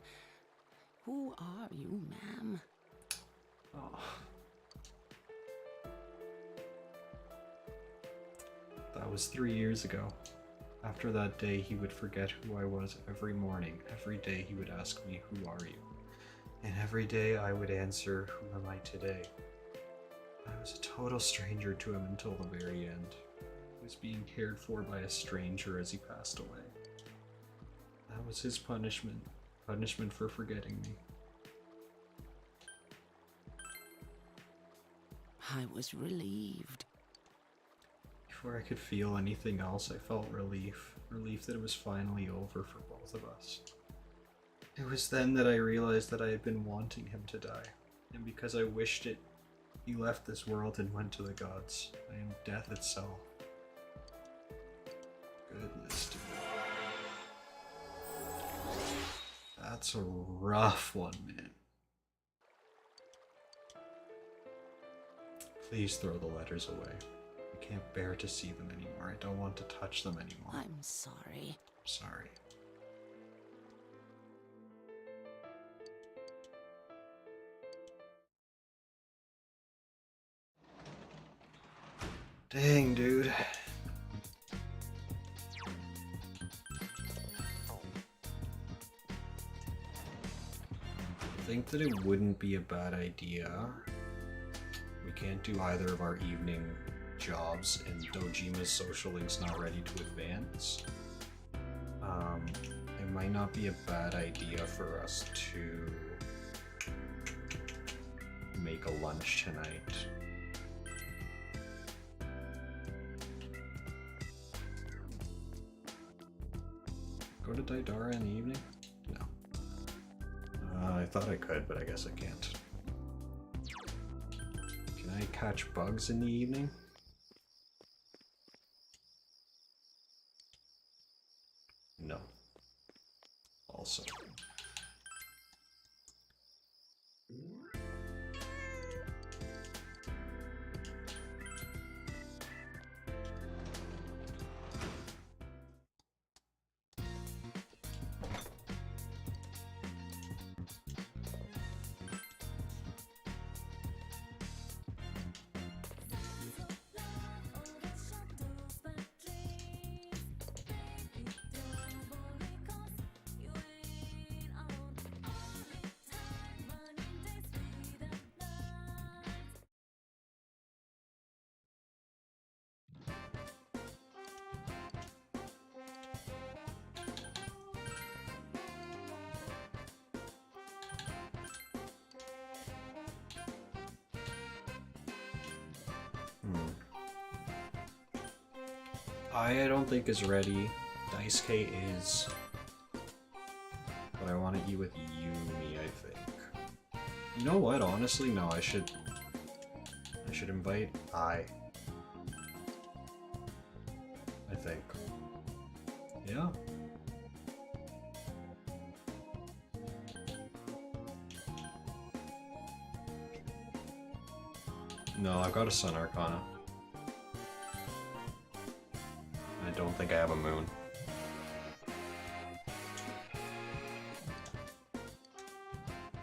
"Who are you, ma'am?" Oh. That was 3 years ago. After that day, he would forget who I was every morning. Every day he would ask me, "Who are you?" And every day I would answer, "Who am I today?" I was a total stranger to him until the very end. I was being cared for by a stranger as he passed away. That was his punishment. Punishment for forgetting me. I was relieved. Before I could feel anything else, I felt relief. Relief that it was finally over for both of us. It was then that I realized that I had been wanting him to die. And because I wished it, he left this world and went to the gods. I am death itself. Goodness to me. That's a rough one, man. Please throw the letters away. I can't bear to see them anymore. I don't want to touch them anymore. I'm sorry. I'm sorry. Dang, dude. I think that it wouldn't be a bad idea. We can't do either of our evening jobs, and Dojima's social link's not ready to advance. It might not be a bad idea for us to make a lunch tonight. Go to Daidara in the evening? No. I thought I could, but I guess I can't. Can I catch bugs in the evening? No. Also. I don't think is ready. Daisuke is. But I want to eat with Yumi, I think. You know what? Honestly, no, I should invite I think. Yeah? No, I've got a Sun Arcana. I don't think I have a moon.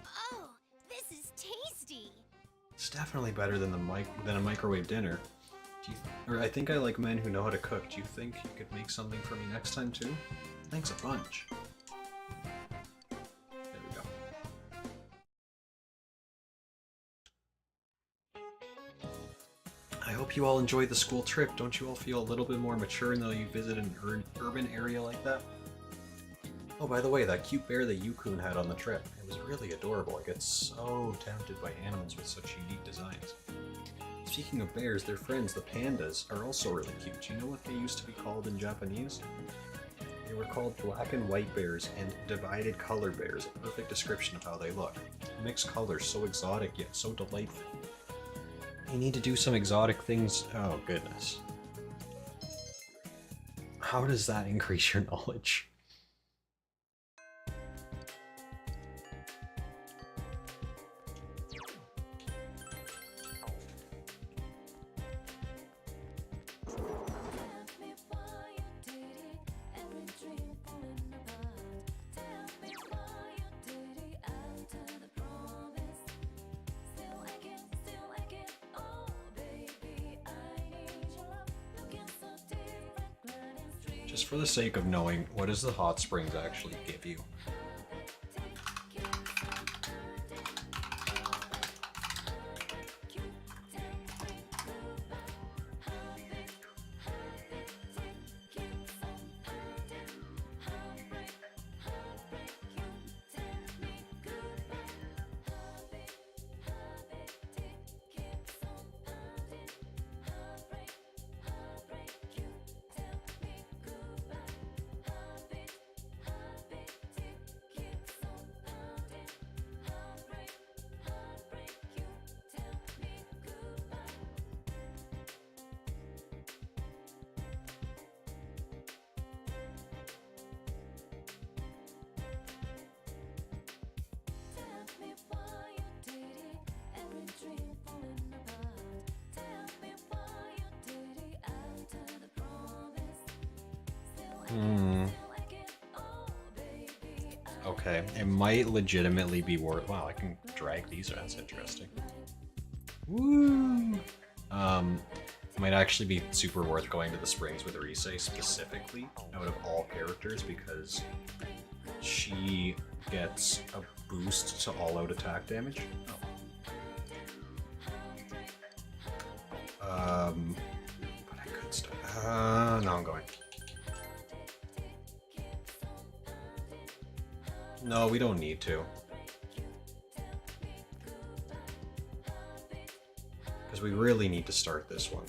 Oh, this is tasty. It's definitely better than a microwave dinner. Or I think I like men who know how to cook. Do you think you could make something for me next time too? Thanks a bunch. There we go. I hope you all enjoyed the school trip. Don't you all feel a little bit more mature now you visit an urban area like that? Oh, by the way, that cute bear that Yukun had on the trip, it was really adorable. I get so tempted by animals with such unique designs. Speaking of bears, their friends, the pandas, are also really cute. Do you know what they used to be called in Japanese? They They were called black and white bears and divided color bears, a perfect description of how they look. Mixed colors, so exotic yet so delightful. You need to do some exotic things. Oh, goodness. How does that increase your knowledge? Just for the sake of knowing, what does the hot springs actually give you? Okay, it might legitimately be worth. Wow, I can drag these. That's interesting. Woo! Might actually be super worth going to the Springs with Rise specifically out of all characters because she gets a boost to all-out attack damage. But I could start. No, I'm going. No, we don't need to. Because we really need to start this one.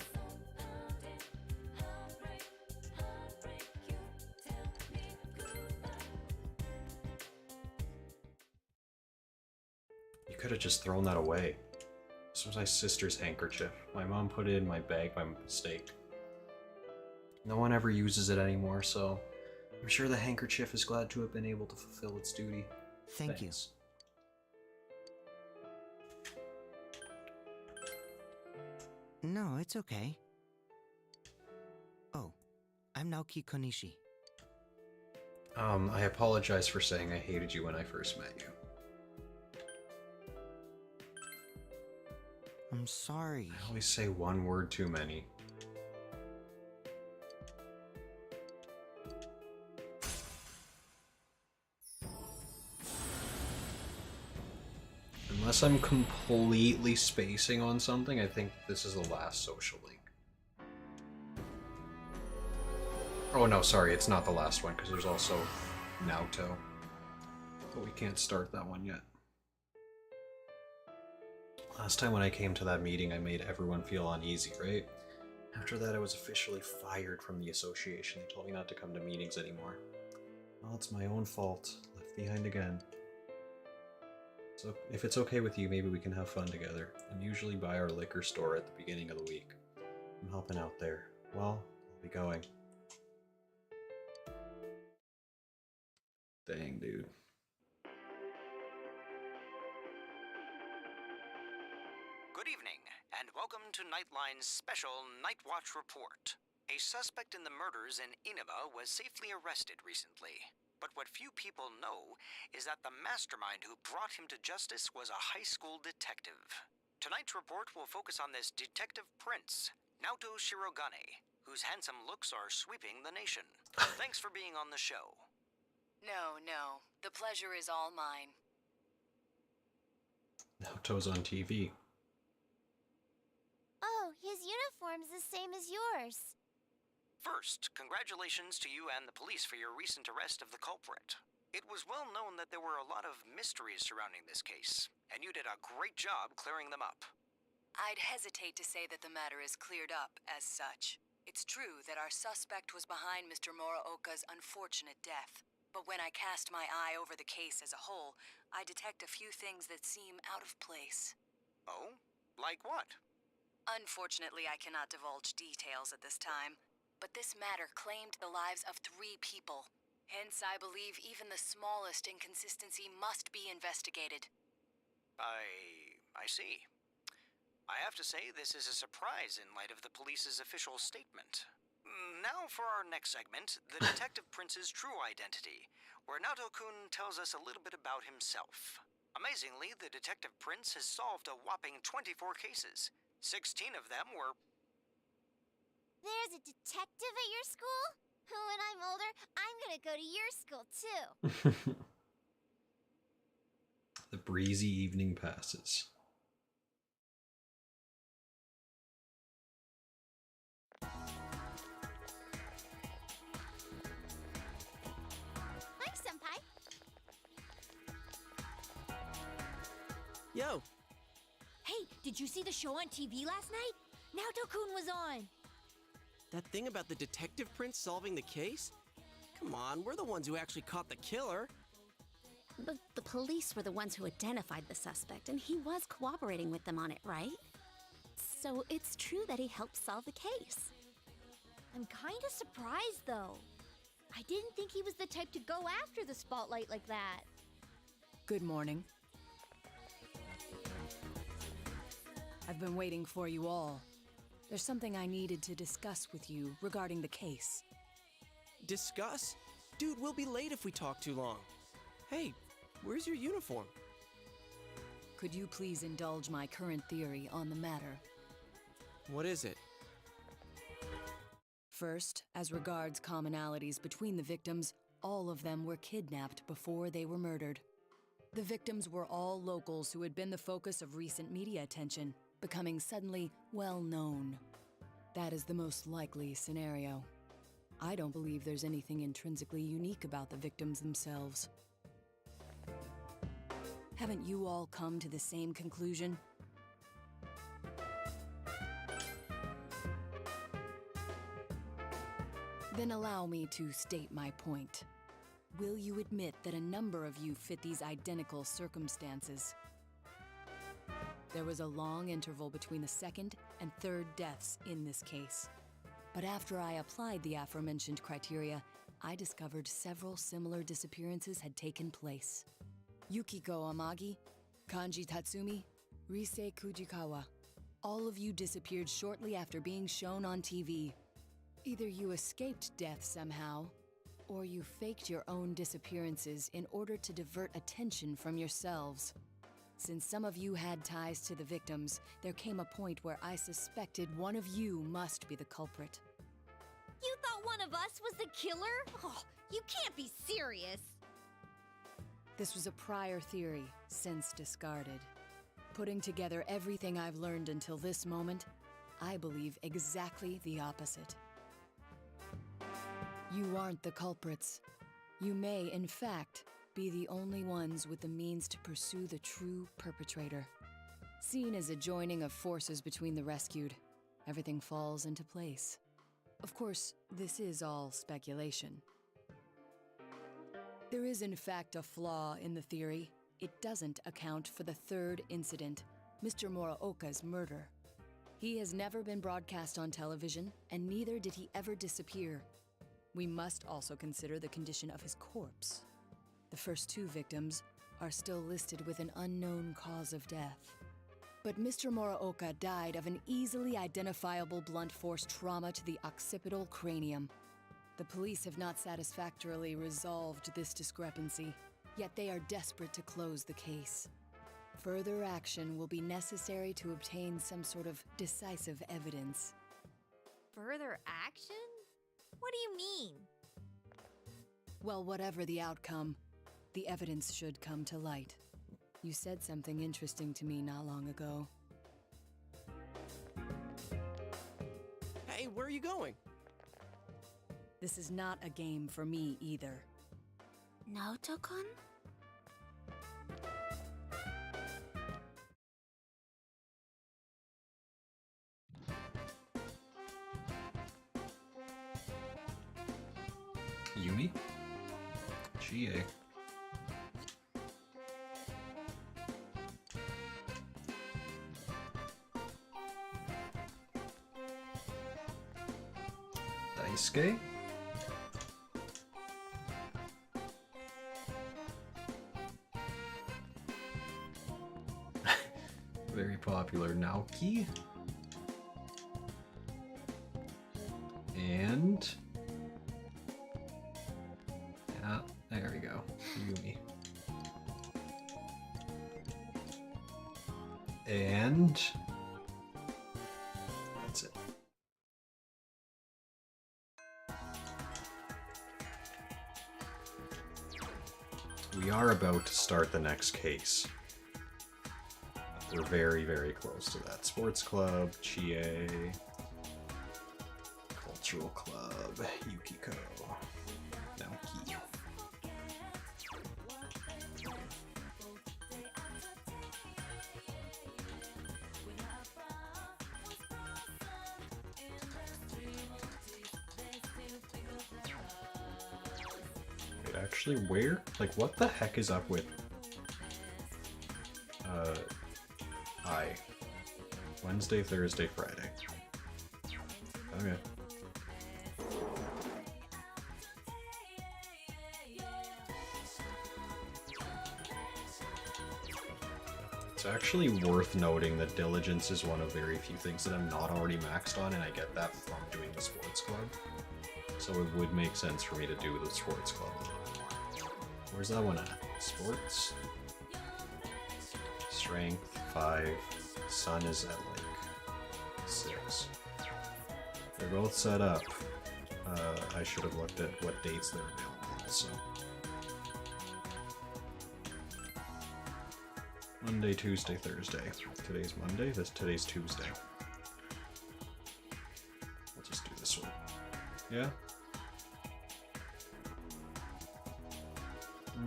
You could have just thrown that away. This was my sister's handkerchief. My mom put it in my bag by mistake. No one ever uses it anymore, so I'm sure the handkerchief is glad to have been able to fulfill its duty. Thank you. No, it's okay. Oh, I'm Naoki Konishi. I apologize for saying I hated you when I first met you. I'm sorry. I always say one word too many. Unless I'm completely spacing on something, I think this is the last social link. Oh no, sorry, it's not the last one, because there's also Naoto. But we can't start that one yet. Last time when I came to that meeting, I made everyone feel uneasy, right? After that, I was officially fired from the association. They told me not to come to meetings anymore. Well, it's my own fault. Left behind again. So, if it's okay with you, maybe we can have fun together. I'm usually by our liquor store at the beginning of the week. I'm helping out there. Well, I'll be going. Dang, dude. Good evening, and welcome to Nightline's special Night Watch report. A suspect in the murders in Inaba was safely arrested recently. But what few people know is that the mastermind who brought him to justice was a high school detective. Tonight's report will focus on this Detective Prince, Naoto Shirogane, whose handsome looks are sweeping the nation. Thanks for being on the show. No, no. The pleasure is all mine. Naoto's on TV. Oh, his uniform's the same as yours. First, congratulations to you and the police for your recent arrest of the culprit. It was well known that there were a lot of mysteries surrounding this case, and you did a great job clearing them up. I'd hesitate to say that the matter is cleared up as such. It's true that our suspect was behind Mr. Muraoka's unfortunate death. But when I cast my eye over the case as a whole, I detect a few things that seem out of place. Oh? Like what? Unfortunately, I cannot divulge details at this time, but this matter claimed the lives of 3 people. Hence, I believe even the smallest inconsistency must be investigated. I see. I have to say this is a surprise in light of the police's official statement. Now for our next segment, the Detective Prince's true identity, where Naoto-kun tells us a little bit about himself. Amazingly, the Detective Prince has solved a whopping 24 cases. 16 of them were... There's a detective at your school? When I'm older, I'm gonna go to your school too. The breezy evening passes. Hi, Senpai. Yo, Hey, did you see the show on TV last night? Naoto-kun was on. that thing about the Detective Prince solving the case? Come on, we're the ones who actually caught the killer. But the police were the ones who identified the suspect, and he was cooperating with them on it, right? So it's true that he helped solve the case. I'm kind of surprised, though. I didn't think he was the type to go after the spotlight like that. Good morning. I've been waiting for you all. There's something I needed to discuss with you regarding the case. Discuss? Dude, we'll be late if we talk too long. Hey, where's your uniform? Could you please indulge my current theory on the matter? What is it? First, as regards commonalities between the victims, all of them were kidnapped before they were murdered. The victims were all locals who had been the focus of recent media attention, becoming suddenly well known. That is the most likely scenario. I don't believe there's anything intrinsically unique about the victims themselves. Haven't you all come to the same conclusion? Then allow me to state my point. Will you admit that a number of you fit these identical circumstances? There was a long interval between the second and third deaths in this case. But after I applied the aforementioned criteria, I discovered several similar disappearances had taken place. Yukiko Amagi, Kanji Tatsumi, Rise Kujikawa. All of you disappeared shortly after being shown on TV. Either you escaped death somehow, or you faked your own disappearances in order to divert attention from yourselves. Since some of you had ties to the victims, there came a point where I suspected one of you must be the culprit. You thought one of us was the killer? Oh, you can't be serious. This was a prior theory, since discarded. Putting together everything I've learned until this moment, I believe exactly the opposite. You aren't the culprits. You may, in fact, be the only ones with the means to pursue the true perpetrator. Seen as a joining of forces between the rescued, everything falls into place. Of course, this is all speculation. There is in fact a flaw in the theory. It doesn't account for the third incident, Mr. Muraoka's murder. He has never been broadcast on television, and neither did he ever disappear. We must also consider the condition of his corpse. The first 2 victims are still listed with an unknown cause of death. But Mr. Muraoka died of an easily identifiable blunt force trauma to the occipital cranium. The police have not satisfactorily resolved this discrepancy, yet they are desperate to close the case. Further action will be necessary to obtain some sort of decisive evidence. Further action? What do you mean? Well, whatever the outcome, the evidence should come to light. You said something interesting to me not long ago. Hey, where are you going? This is not a game for me either. Naoto-kun? Chie. Daisuke. Very popular Naoki. And yeah, there we go. Yumi. And that's it. We are about to start the next case. We're very, very close to that. Sports Club, Chie, Cultural Club, Yukiko, Naoki. Wait, actually, where? Like, what the heck is up with Wednesday, Thursday, Friday. Okay. It's actually worth noting that diligence is one of very few things that I'm not already maxed on, and I get that from doing the sports club. So it would make sense for me to do the sports club a little bit more. Where's that one at? Sports? Strength, 5. Sun is at like 6. They're both set up. I should have looked at what dates they're available also. Monday, Tuesday, Thursday. Today's Monday, today's Tuesday. We'll just do this one. Yeah?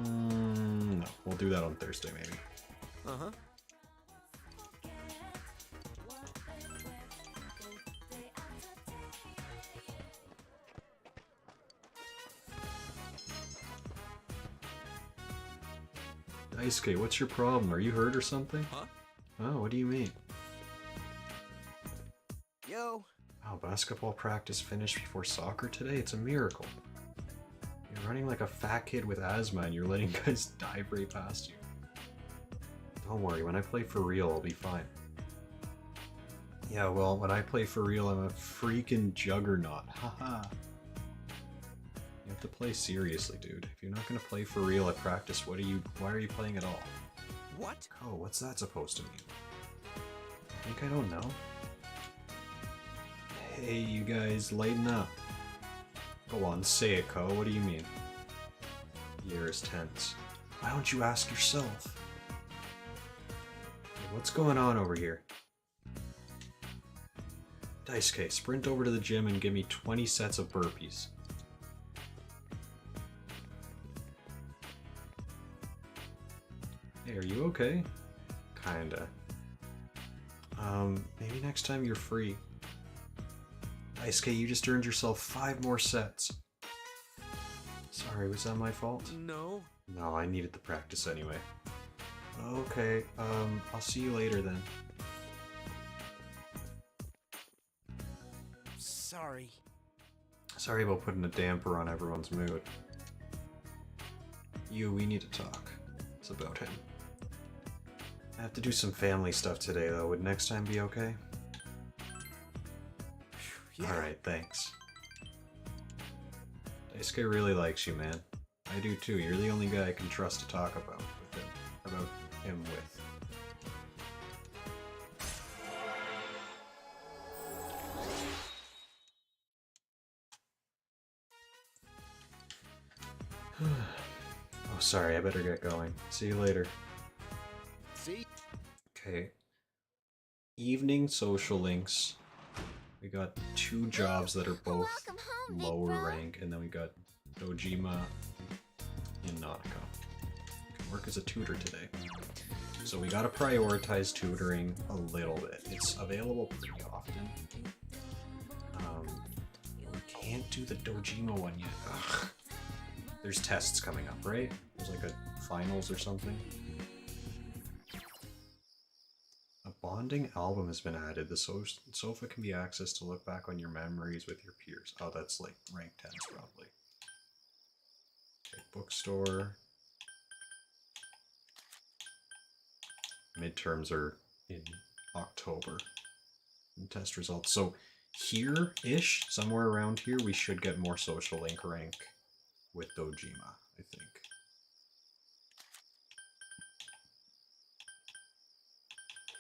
No, we'll do that on Thursday maybe. Uh-huh. Daisuke, what's your problem? Are you hurt or something? Huh? Oh, what do you mean? Yo. Oh, basketball practice finished before soccer today? It's a miracle. You're running like a fat kid with asthma and you're letting guys dive right past you. Don't worry, when I play for real, I'll be fine. Yeah, well, when I play for real, I'm a freaking juggernaut. Haha. You have to play seriously, dude. If you're not gonna play for real at practice, why are you playing at all? What? Oh, what's that supposed to mean? Think I don't know? Hey, you guys, lighten up. Go on, say it, Ko. What do you mean? Year is tense. Why don't you ask yourself? Hey, what's going on over here? Daisuke, sprint over to the gym and give me 20 sets of burpees. Hey, are you okay? Kinda. Maybe next time you're free. Daisuke, you just earned yourself 5 more sets. Sorry, was that my fault? No. No, I needed the practice anyway. Okay, I'll see you later then. Sorry. Sorry about putting a damper on everyone's mood. We need to talk. It's about him. I have to do some family stuff today though. Would next time be okay? Yeah. Alright, thanks. Daisuke really likes you, man. I do too. You're the only guy I can trust to talk about him with. Oh, sorry, I better get going. See you later. See? Okay. Evening social links. We got 2 jobs that are both lower rank, and then we got Dojima and Nanako. Can work as a tutor today. So we gotta prioritize tutoring a little bit. It's available pretty often. We can't do the Dojima one yet. Ugh. There's tests coming up, right? There's like a finals or something. A bonding album has been added. The sofa can be accessed to look back on your memories with your peers. Oh, that's like rank 10s probably. Okay, bookstore. Midterms are in October. And test results. So here-ish, somewhere around here, we should get more social link rank with Dojima, I think.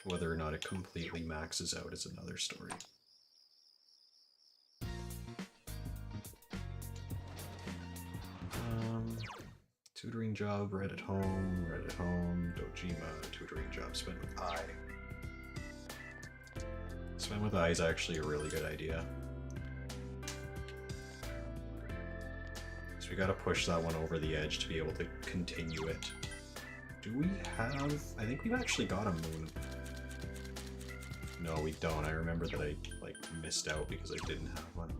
Whether or not it completely maxes out is another story. Tutoring job, read at home, Dojima, tutoring job, spent with I. Spent with I is actually a really good idea. So we gotta push that one over the edge to be able to continue it. Do we have... I think we've actually got a moon. No, we don't. I remember that I, like, missed out because I didn't have one.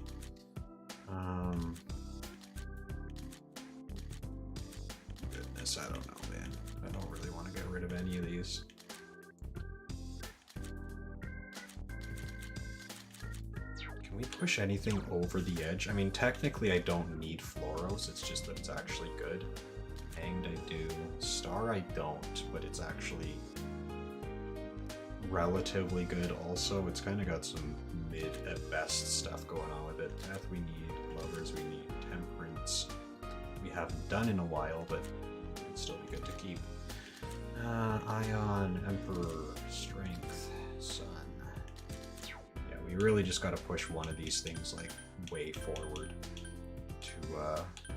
Goodness, I don't know, man. I don't really want to get rid of any of these. Can we push anything over the edge? I mean, technically I don't need Floros, it's just that it's actually good. Hanged I do. Star I don't, but it's actually relatively good also. It's kind of got some mid at best stuff going on with it. Death we need, Lovers we need, Temperance we haven't done in a while, but it'd still be good to keep. Ion, Emperor, Strength, Sun. Yeah, we really just gotta push one of these things like way forward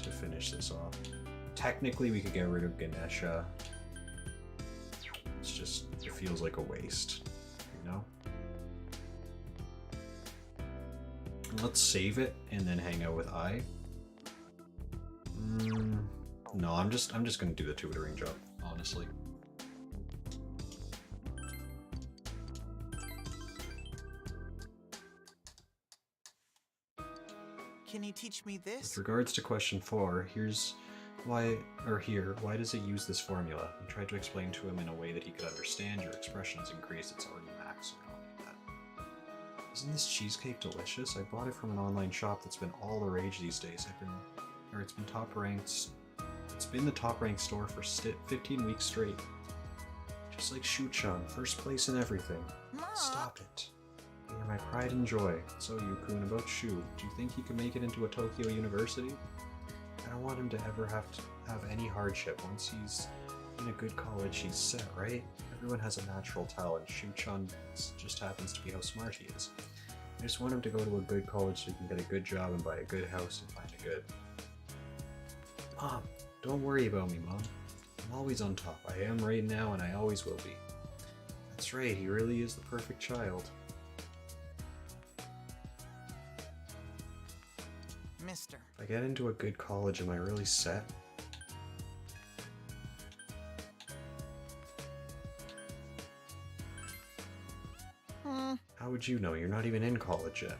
to finish this off. Technically we could get rid of Ganesha. It's just, it feels like a waste, you know? Let's save it and then hang out with I. No, I'm just gonna do the tutoring job, honestly. Can you teach me this? With regards to question 4, why does it use this formula? I tried to explain to him in a way that he could understand. Your expressions increased, it's already max, so I don't need that. Isn't this cheesecake delicious? I bought it from an online shop that's been all the rage these days. It's been top ranked. It's been the top ranked store for 15 weeks straight. Just like Shuchan, first place in everything. Stop it. You're my pride and joy. So Yukun, about Shu, do you think he can make it into a Tokyo university? I don't want him to ever have any hardship. Once he's in a good college, he's set, right? Everyone has a natural talent. Shuchan just happens to be how smart he is. I just want him to go to a good college so he can get a good job and buy a good house and find a good... Mom, don't worry about me, Mom. I'm always on top. I am right now and I always will be. That's right, he really is the perfect child. Mister. If I get into a good college, am I really set? How would you know? You're not even in college yet.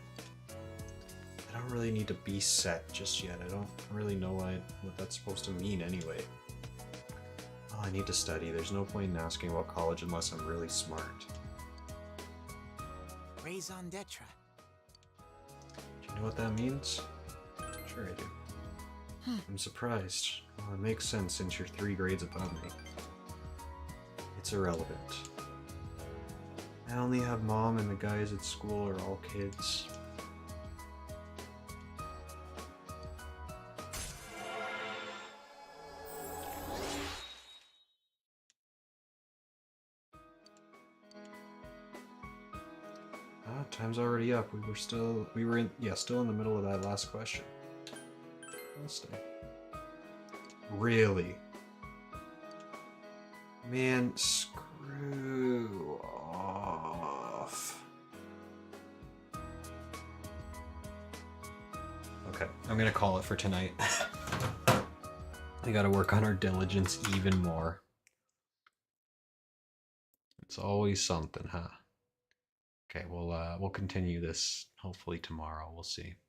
I don't really need to be set just yet. I don't really know what that's supposed to mean anyway. Oh, I need to study. There's no point in asking about college unless I'm really smart. Raison d'etre. Do you know what that means? Sure I do. I'm surprised. Well, it makes sense since you're 3 grades above me. It's irrelevant. I only have Mom and the guys at school are all kids. Ah, time's already up. Still in the middle of that last question. I'll stay. Really? Man, screw off. Okay, I'm gonna call it for tonight. We gotta work on our diligence even more. It's always something, huh? Okay, we'll continue this hopefully tomorrow. We'll see.